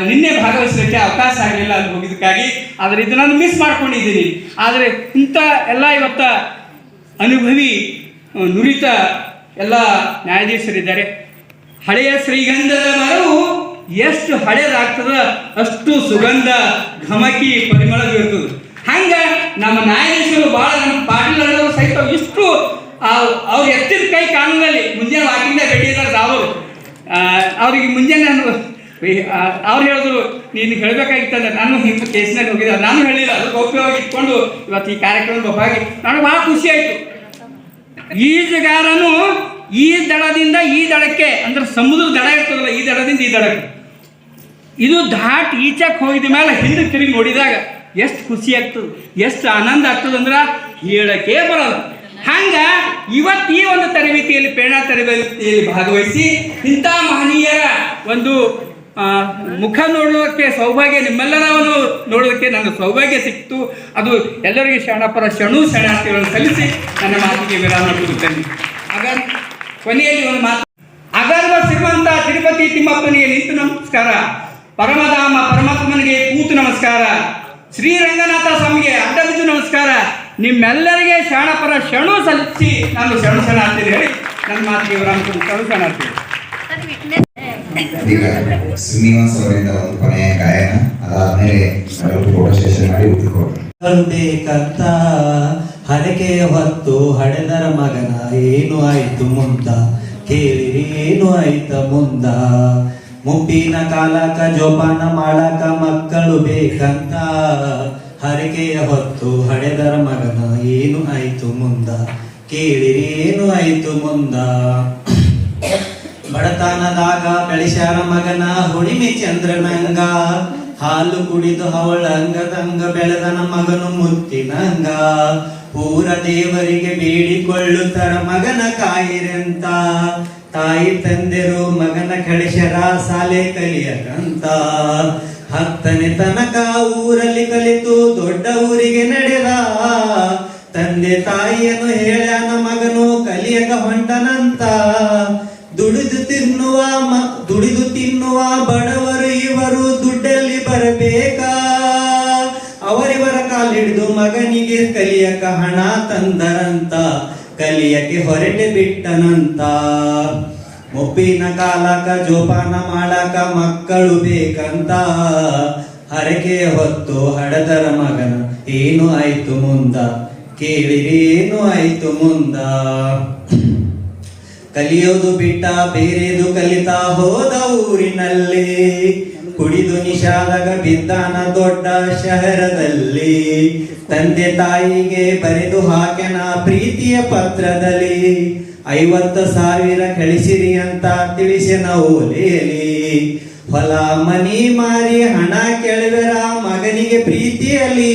ನಿನ್ನೆ ಭಾಗವಹಿಸಲಿಕ್ಕೆ ಅವಕಾಶ ಆಗಲಿಲ್ಲ ಅಲ್ಲಿ ಹೋಗಿದ್ದಕ್ಕಾಗಿ, ಆದರೆ ಇದು ನಾನು ಮಿಸ್ ಮಾಡ್ಕೊಂಡಿದ್ದೀನಿ. ಆದರೆ ಇಂಥ ಎಲ್ಲ ಇವತ್ತ ಅನುಭವಿ ನುರಿತ ಎಲ್ಲ ನ್ಯಾಯಾಧೀಶರಿದ್ದಾರೆ. ಹಳೆಯ ಶ್ರೀಗಂಧದ ಮರವು ಎಷ್ಟು ಹಳೇದಾಗ್ತದ ಅಷ್ಟು ಸುಗಂಧ ಘಮಕಿ ಪರಿಮಳ ಬೀರ್ತದೆ. ಹಂಗೆ ನಮ್ಮ ನ್ಯಾಯಾಧೀಶರು ಭಾಳ ನಮ್ಮ ಪಾಟೀಲ್ ಅಣ್ಣವರು ಸಹಿತ ಇಷ್ಟು ಅವ್ರು ಎತ್ತಿದ ಕೈ ಕಾನೂನಲ್ಲಿ ಮುಂಜಾನೆ ವಾಕಿಂದ ಬೆಟ್ಟಿದ್ದಾರೆ ಅವರು. ಅವ್ರಿಗೆ ಮುಂಜಾನೆ ಅವ್ರು ಹೇಳಿದ್ರು ನೀನು ಹೇಳಬೇಕಾಗಿತ್ತಂದ್ರೆ ನಾನು ಹಿಂಗೆ ಕೇಸಿನಲ್ಲಿ ಹೋಗಿದ್ದೆ, ನಾನು ಹೇಳಿಲ್ಲ, ಅದು ಗೌಪ್ಯವಾಗಿ ಇಟ್ಕೊಂಡು ಇವತ್ತು ಈ ಕಾರ್ಯಕ್ರಮದ ಭಾಗಿ ನನಗೆ ಭಾಳ ಖುಷಿ ಆಯಿತು. ಈಜುಗಾರನು ಈ ದಡದಿಂದ ಈ ದಡಕ್ಕೆ ಅಂದ್ರೆ ಸಮುದ್ರದ ದಡ ಇರ್ತದಲ್ಲ, ಈ ದಡದಿಂದ ಈ ದಡಕ್ಕೆ ಇದು ದಾಟ್ ಈಚಕ್ಕೆ ಹೋಗಿದ ಮೇಲೆ ಹಿಂದೆ ತಿರುಗಿ ನೋಡಿದಾಗ ಎಷ್ಟು ಖುಷಿ ಆಗ್ತದೆ, ಎಷ್ಟು ಆನಂದ ಆಗ್ತದಂದ್ರೆ ಹೇಳಕ್ಕೆ ಬರಲ್ಲ. ಹಂಗೆ ಇವತ್ತು ಈ ಒಂದು ತರಬೇತಿಯಲ್ಲಿ ಪ್ರೇರಣಾ ತರಬೇತಿಯಲ್ಲಿ ಭಾಗವಹಿಸಿ ಇಂಥ ಮಹನೀಯರ ಒಂದು ಮುಖ ನೋಡೋದಕ್ಕೆ ಸೌಭಾಗ್ಯ, ನಿಮ್ಮೆಲ್ಲರವನ್ನು ನೋಡೋದಕ್ಕೆ ನನ್ನ ಸೌಭಾಗ್ಯ ಸಿಕ್ತು. ಅದು ಎಲ್ಲರಿಗೂ ಶರಣಪರ ಶರಣಾರ್ಥಿಗಳನ್ನು ಸಲ್ಲಿಸಿ ನನ್ನ ಮಾತಿಗೆ ವಿರಾಮ ಕೊಡುತ್ತೇನೆ. ಆಗ ಕೊನೆಯಲ್ಲಿ ಒಂದು ಮಾತು, ಅಗರ್ವ ಶ್ರೀಮಂತ ತಿರುಪತಿ ತಿಮ್ಮಪ್ಪನಿಗೆ ನಿಂತು ನಮಸ್ಕಾರ, ಪರಮಧಾಮ ಪರಮಾತ್ಮನಿಗೆ ಕೂತು ನಮಸ್ಕಾರ, ಶ್ರೀರಂಗನಾಥ ಸ್ವಾಮಿಗೆ ಅಡ್ಡ ಬಿದ್ದು ನಮಸ್ಕಾರ, ನಿಮ್ಮೆಲ್ಲರಿಗೆ ಶರಣಪರ ಶರಣು ಸಲ್ಲಿಸಿ ನಾನು ಶರಣಾರ್ಥಿ ಹೇಳಿ ನನ್ನ ಮಾತಿಗೆ ವಿರಾಮ ಕೊಡುತ್ತೇನೆ. ಶರಣಾರ್ಥಿ. ಈಗ ಶ್ರೀನಿವಾಸ್ ಅವರಿಂದ ಒಂದು ಕೊನೆಯ ಗಾಯನ, ಅದಾದ್ಮೇಲೆ ಫೋಟೋ ಸೆಷನ್ ಮಾಡಿ ಉತ್ಕೊಳ್ತಾರೆ. ಬೇಕಂತ ಹರಕೆ ಹೊತ್ತು ಹಡೆದರ ಮಗನ ಏನು ಆಯ್ತು ಮುಂದ, ಕೇಳಿರಿ ಏನು ಆಯ್ತ ಮುಂದ, ಮುಪ್ಪಿನ ಕಾಲಕ ಜೋಪಾನ ಮಾಡಕ ಮಕ್ಕಳು ಬೇಕಂತ ಹರಕೆಯ ಹೊತ್ತು ಹಡೆದರ ಮಗನ ಏನು ಆಯ್ತು ಮುಂದ, ಕೇಳಿರಿ ಏನು ಆಯ್ತು ಮುಂದ. ಬಡತನದಾಗ ಬೆಳೆಸ್ಯಾರ ಮಗನ ಹುಣಿಮೆ ಚಂದ್ರನಂಗ, ಹಾಲು ಕುಡಿದು ಹವಳ ಅಂಗದಂಗ ಬೆಳೆದನ ಮಗನು ಮುತ್ತಿನಂಗ, ಪೂರ ದೇವರಿಗೆ ಬೇಡಿಕೊಳ್ಳುತ್ತರ ಮಗನ ಕಾಯಿರಂತ, ತಾಯಿ ತಂದೆರು ಮಗನ ಕಳಿಸ್ಯಾರ ಶಾಲೆ ಕಲಿಯಕಂತ, 10ನೇ ತನಕ ಊರಲ್ಲಿ ಕಲಿತು ದೊಡ್ಡ ಊರಿಗೆ ನಡೆದ, ತಂದೆ ತಾಯಿಯನ್ನು ಹೇಳ್ಯಾನ ಮಗನು ಕಲಿಯಕ ಹೊಂಟನಂತ, ದುಡಿದು ತಿನ್ನುವ ಬಡವರು ಇವರು ದುಡ್ಡಲ್ಲಿ ಬರಬೇಕಾ, ಅವರಿವರ ಕಾಲಿಡಿದು ಮಗನಿಗೆ ಕಲಿಯಕ ಹಣ ತಂದರಂತ, ಕಲಿಯಕ್ಕೆ ಹೊರಟೆ ಬಿಟ್ಟನಂತ. ಮುಪ್ಪಿನ ಕಾಲಕ ಜೋಪಾನ ಮಾಡಕ ಮಕ್ಕಳು ಬೇಕಂತ ಹರಕೆ ಹೊತ್ತು ಹಡದರ ಮಗನ ಏನು ಆಯ್ತು ಮುಂದ, ಕೇಳಿರಿ ಏನು ಆಯ್ತು ಮುಂದ. ಕಲಿಯೋದು ಬಿಟ್ಟ ಬೇರೆದು ಕಲಿತಾ ಹೋದ ಊರಿನಲ್ಲಿ, ಕುಡಿದು ನಿಷಾದಾಗ ಬಿದ್ದಾನ ದೊಡ್ಡ ಶಹರದಲ್ಲಿ, ತಂದೆ ತಾಯಿಗೆ ಬರೆದು ಹಾಕೆನ ಪ್ರೀತಿಯ ಪತ್ರದಲ್ಲಿ, 50,000 ಕಳಿಸಿರಿ ಅಂತ ತಿಳಿಸೆನ ಓಲೆಯಲ್ಲಿ, ಹೊಲ ಮನಿ ಮಾರಿ ಹಣ ಕೆಳವೆರ ಮಗನಿಗೆ ಪ್ರೀತಿಯಲ್ಲಿ,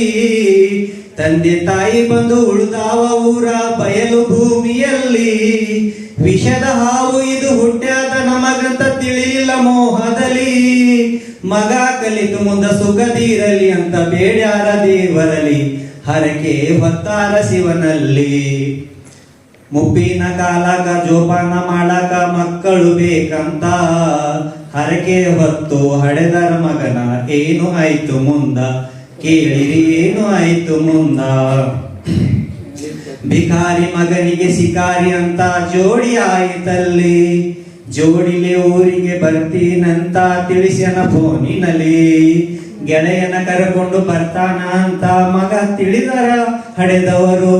ತಂದೆ ತಾಯಿ ಬಂದು ಉಳಿದಾವ ಊರ ಬಯಲು ಭೂಮಿಯಲ್ಲಿ, ವಿಷದ ಹಾವು ಇದು ಹುಟ್ಟ್ಯಾದ ನಮಗಂತ ತಿಳಿಲಿಲ್ಲ ಮೋಹದಲ್ಲಿ, ಮಗ ಕಲಿತು ಮುಂದ ಸುಖದಿರಲಿ ಅಂತ ಬೇಡ್ಯಾರ ದೇವರಲ್ಲಿ, ಹರಕೆ ಹೊತ್ತಾರ ಶಿವನಲ್ಲಿ. ಮುಪ್ಪಿನ ಕಾಲಕ ಜೋಪಾನ ಮಾಡಕ ಮಕ್ಕಳು ಬೇಕಂತ ಹರಕೆ ಹೊತ್ತು ಹಡೆದರ ಮಗನ ಏನು ಆಯ್ತು ಮುಂದ, ಕೇಳಿರಿ ಏನು ಆಯ್ತು ಮುಂದ. ಭಿಕಾರಿ ಮಗನಿಗೆ ಶಿಕಾರಿ ಅಂತ ಜೋಡಿ ಆಯಿತಲ್ಲಿ, ಜೋಡಿಲೆ ಊರಿಗೆ ಬರ್ತೀನಂತ ತಿಳಿಸ್ಯನ ಫೋನಿನಲ್ಲಿ, ಗೆಳೆಯನ ಕರ್ಕೊಂಡು ಬರ್ತಾನ ಅಂತ ಮಗ ತಿಳಿದರ ಹಡೆದವರು,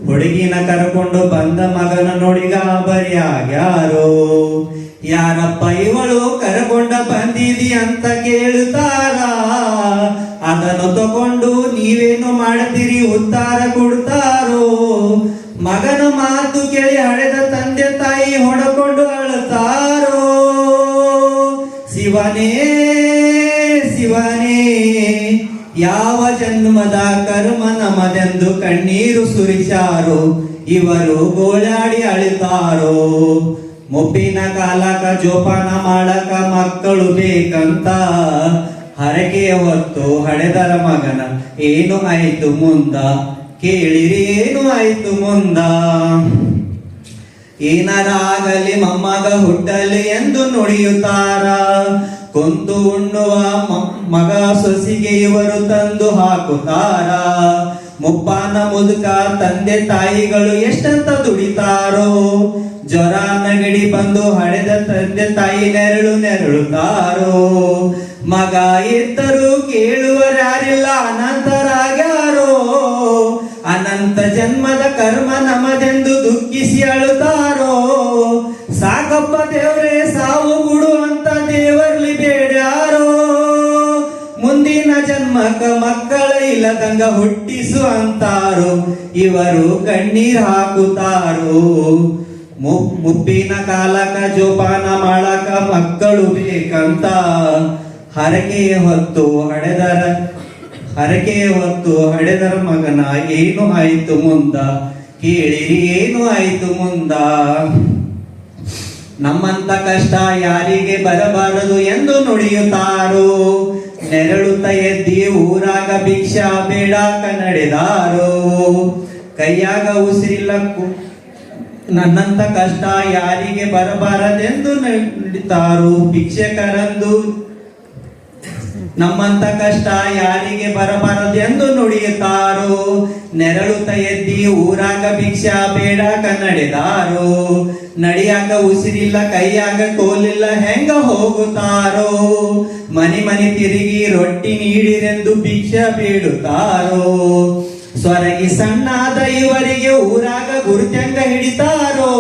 ಹುಡುಗಿನ ಕರ್ಕೊಂಡು ಬಂದ ಮಗನ ನೋಡಿ ಗಾಬರಿಯಾಗ್ಯಾರೋ, ಯಾರಪ್ಪ ಇವಳು ಕರ್ಕೊಂಡ ಬಂದಿದಿ ಅಂತ ಕೇಳುತ್ತಾರ, ಅದನ್ನು ತಗೊಂಡು ನೀವೇನು ಮಾಡ್ತೀರಿ ಉತ್ತರ ಕೊಡ್ತಾರೋ, ಮಗನ ಮಾತು ಕೇಳಿ ಹಳೆದ ತಂದೆ ತಾಯಿ ಹೊಡಕೊಂಡು ಅಳುತ್ತಾರೋ, ಶಿವನೇ ಶಿವನೇ ಯಾವ ಜನ್ಮದ ಕರ್ಮ ನಮದೆಂದು ಕಣ್ಣೀರು ಸುರಿಸಾರೋ, ಇವರು ಗೋಳಾಡಿ ಅಳುತ್ತಾರೋ. ಮುಪ್ಪಿನ ಕಾಲಕ ಜೋಪಾನ ಮಾಡಕ ಮಕ್ಕಳು ಬೇಕಂತ ಹರಕೆಯ ಹೊತ್ತು ಹಡೆದರ ಮಗನ ಏನು ಆಯ್ತು ಮುಂದ, ಕೇಳಿರಿ ಏನು ಆಯ್ತು ಮುಂದ. ಏನಾರಾಗಲಿ ಮೊಮ್ಮಗ ಹುಟ್ಟಲಿ ಎಂದು ನುಡಿಯುತ್ತಾರ, ಕುಂತು ಉಣ್ಣುವ ಮಗ ಸೊಸಿಗೆ ಇವರು ತಂದು ಹಾಕುತ್ತಾರ, ಮುಪ್ಪಾನ ಮುದುಕ ತಂದೆ ತಾಯಿಗಳು ಎಷ್ಟಂತ ದುಡಿತಾರೋ, ಜ್ವರ ನೆಗಡಿ ಬಂದು ಹಡೆದ ತಂದೆ ತಾಯಿ ನೆರಳುತ್ತಾರೋ. ಮಗ ಇದ್ದರು ಕೇಳುವರ್ಯಾರಿಲ್ಲ ಅನಂತರಾಗ್ಯಾರೋ, ಅನಂತ ಜನ್ಮದ ಕರ್ಮ ನಮದೆಂದು ದುಃಖಿಸಿ ಅಳುತ್ತಾರೋ. ಸಾಕಪ್ಪ ದೇವ್ರೇ ಸಾವು ಬಿಡು ಅಂತ ದೇವರ್ಲಿ ಬೇಡ್ಯಾರೋ, ಮುಂದಿನ ಜನ್ಮಕ್ಕ ಮಕ್ಕಳ ಇಲ್ಲದಂಗ ಹುಟ್ಟಿಸು ಅಂತಾರೋ. ಇವರು ಕಣ್ಣೀರ್ ಹಾಕುತ್ತಾರೋ, ಮುಪ್ಪಿನ ಕಾಲಕ ಜೋಪಾನ ಮಾಡಕ ಮಕ್ಕಳು ಬೇಕಂತ ಹರಕೆ ಹೊತ್ತು ಹಡೆದರ ಮಗನ ಏನು ಆಯ್ತು ಮುಂದ, ಕೇಳಿರಿ ಏನು ಆಯ್ತು ಮುಂದ. ನಮ್ಮಂತ ಕಷ್ಟ ಯಾರಿಗೆ ಬರಬಾರದು ಎಂದು ನುಡಿಯುತ್ತಾರೋ, ನೆರಳುತ್ತ ಎದ್ದಿ ಊರಾಗ ಭಿಕ್ಷಾ ಬೇಡಾಕ ನಡೆದಾರೋ. ಕೈಯಾಗ ಉಸಿರಿಲ್ಲ ನನ್ನಂತ ಕಷ್ಟ ಯಾರಿಗೆ ಬರಬಾರದೆಂದು ನುಡಿತಾರೋ. ಭಿಕ್ಷಕರಂದು ನಮ್ಮಂತ ಕಷ್ಟ ಯಾರಿಗೆ ಬರಬಾರದೆಂದು ನುಡಿಯುತ್ತಾರೋ. ನೆರಳುತ್ತ ಎದ್ದಿ ಊರಾಗ ಭಿಕ್ಷಾ ಬೇಡಾಕ ನಡೆದಾರೋ. ನಡಿಯಾಕ ಉಸಿರಿಲ್ಲ ಕೈಯಾಗ ಕೋಲಿಲ್ಲ ಹೆಂಗ ಹೋಗುತ್ತಾರೋ. ಮನಿ ತಿರುಗಿ ರೊಟ್ಟಿ ನೀಡಿರೆಂದು ಭಿಕ್ಷಾ ಬೇಡುತ್ತಾರೋ. ಸ್ವರಗಿ ಸಣ್ಣಾದ ಇವರಿಗೆ ಊರಾಗ ಗುರುತ್ಯಂಗ ಹಿಡಿತಾರೋ.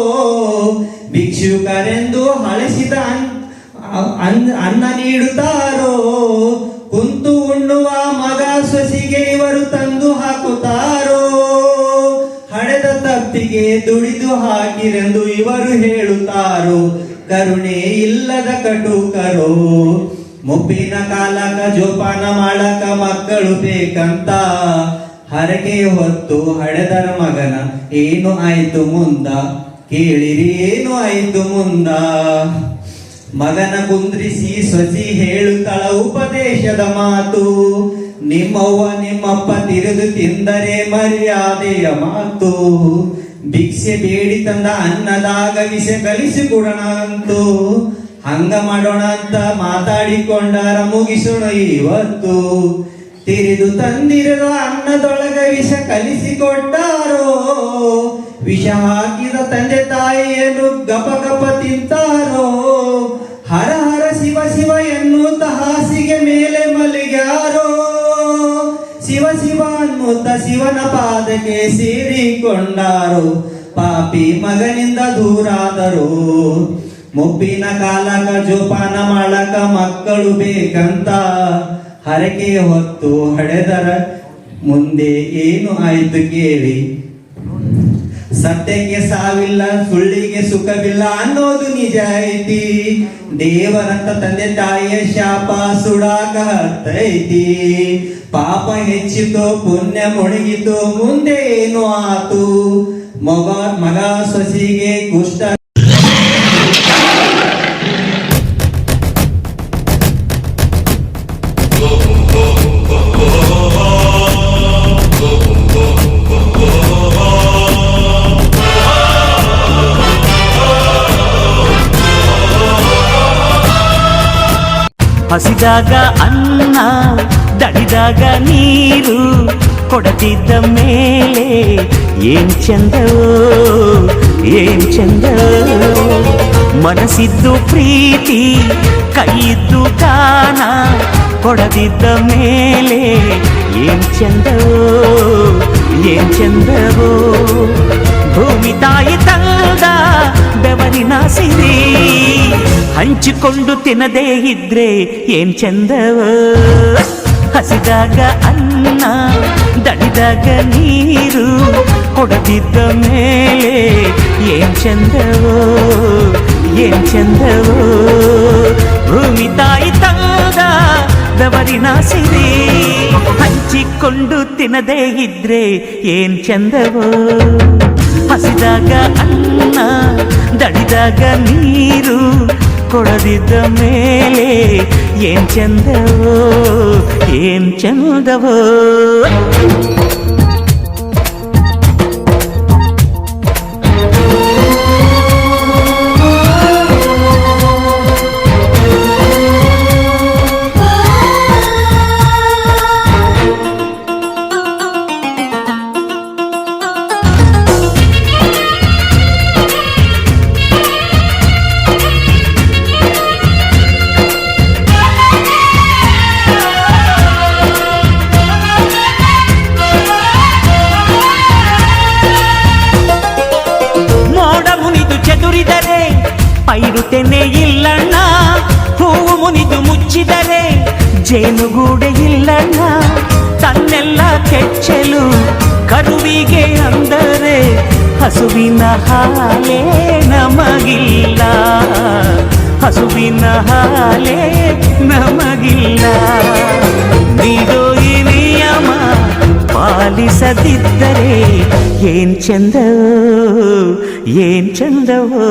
ಭಿಕ್ಷುಕರೆಂದು ಹಳಸಿದ ಅನ್ನ ನೀಡುತ್ತಾರೋ. ಕುಂತು ಉಣ್ಣುವ ಮಗ ಸೊಸಿಗೆ ಇವರು ತಂದು ಹಾಕುತ್ತಾರೋ. ಹಡೆದ ತಪ್ಪಿಗೆ ದುಡಿದು ಹಾಕಿರೆಂದು ಇವರು ಹೇಳುತ್ತಾರೋ. ಕರುಣೆ ಇಲ್ಲದ ಕಟುಕರೋ, ಮುಪ್ಪಿನ ಕಾಲಕ ಜೋಪಾನ ಮಾಡಕ ಮಕ್ಕಳು ಬೇಕಂತ ಹರಕೆ ಹೊತ್ತು ಹಡೆದರ ಮಗನ ಏನು ಆಯ್ತು ಮುಂದ, ಕೇಳಿರಿ ಏನು ಆಯ್ತು ಮುಂದ. ಮಗನ ಕುಂದ್ರಿಸಿ ಸೊಸಿ ಹೇಳುತ್ತಳ ಉಪದೇಶದ ಮಾತು. ನಿಮ್ಮವ್ವ ನಿಮ್ಮಪ್ಪ ತಿರುದು ತಿಂದರೆ ಮರ್ಯಾದೆಯ ಮಾತು. ಭಿಕ್ಷೆ ಬೇಡಿ ತಂದ ಅನ್ನದಾಗ ವಿಷ ಕಲಿಸಿಕೊಡೋಣ ಅಂತೂ. ಹಂಗ ಮಾಡೋಣ ಅಂತ ಮಾತಾಡಿಕೊಂಡಾರ ಮುಗಿಸೋಣ ಇವತ್ತು. ತಿರಿದು ತಂದಿರದ ಅನ್ನದೊಳಗ ವಿಷ ಕಲಿಸಿಕೊಟ್ಟಾರೋ. ವಿಷ ಹಾಕಿದ ತಂದೆ ತಾಯಿಯನ್ನು ಗಪ ಗಪ ತಿಂತಾರೋ. ಹರ ಹರ ಶಿವ ಶಿವ ಎನ್ನುತ್ತ ಹಾಸಿಗೆ ಮೇಲೆ ಮಲಗ್ಯಾರೋ. ಶಿವ ಶಿವ ಅನ್ನುತ್ತ ಶಿವನ ಪಾದಕ್ಕೆ ಸೇರಿಕೊಂಡಾರೋ. ಪಾಪಿ ಮಗನಿಂದ ದೂರಾದರು. ಮುಪ್ಪಿನ ಕಾಲಕ ಜೋಪಾನ ಮಾಡಕ ಮಕ್ಕಳು ಬೇಕಂತ ಹರಕೆ ಹೊತ್ತು ಹಡೆದರ ಮುಂದೆ ಏನು ಆಯ್ತು ಕೇಳಿ. ಸತ್ಯಕ್ಕೆ ಸಾವಿಲ್ಲ ಸುಳ್ಳಿಗೆ ಸುಖವಿಲ್ಲ ಅನ್ನೋದು ನಿಜ ಐತಿ. ದೇವರಂತ ತಂದೆ ತಾಯಿಯ ಶಾಪ ಸುಡಾಕ ಹತ್ತೈತಿ. ಪಾಪ ಹೆಚ್ಚಿತೋ ಪುಣ್ಯ ಮುಳುಗಿತು ಮುಂದೆ ಏನು ಆತು. ಮಗ ಸೊಸಿಗೆ ಕುಷ್ಠ ಹಸಿದಾಗ ಅನ್ನ ದಣಿದಾಗ ನೀರು ಕೊಡದಿದ್ದ ಮೇಲೆ ಏನ್ ಚಂದವೋ ಏನ್ ಚಂದವೋ. ಮನಸ್ಸಿದ್ದು ಪ್ರೀತಿ ಕೈಯಿದ್ದು ಗಾನ ಕೊಡದಿದ್ದ ಮೇಲೆ ಏನ್ ಚಂದವೋ ಏನ್ ಚಂದವೋ. ಭೂಮಿ ತಾಯಿ ತಂದ ಬೆವರಿನ ಸಿರಿ ಹಂಚಿಕೊಂಡು ತಿನ್ನದೇ ಇದ್ರೆ ಏನ್ ಚಂದವೋ. ಹಸಿದಾಗ ಅನ್ನ ದಣಿದಾಗ ನೀರು ಕೊಡದಿದ್ದ ಮೇಲೆ ಏನ್ ಚಂದವೋ ಏನ್ ಚಂದವೋ. ಭೂಮಿ ತಾಯಿ ತಂದ ಬೆವರಿನ ಸಿರಿ ಹಂಚಿಕೊಂಡು ತಿನ್ನದೇ ಇದ್ರೆ ಏನ್ ಚಂದವೋ. ಹಸಿದಾಗ ಅನ್ನ ದಣಿದಾಗ ನೀರು ಕೊಡದಿದ್ದ ಮೇಲೆ ಏನ್ ಚಂದವೋ ಏನ್ ಚಂದವೋ. ಜೇನುಗೂಡೆ ಇಲ್ಲಣ್ಣ ತನ್ನೆಲ್ಲ ಕೆಚ್ಚಲು ಕರುವಿಗೆ ಅಂದರೆ ಹಸುವಿನ ಹಾಲೇ ನಮಗಿಲ್ಲ, ಹಸುವಿನ ಹಾಲೇ ನಮಗಿಲ್ಲ. ನೀಡೋ ಈ ನಿಯಮ ಪಾಲಿಸದಿದ್ದರೆ ಏನ್ ಚಂದವೋ ಏನ್ ಚಂದವೋ.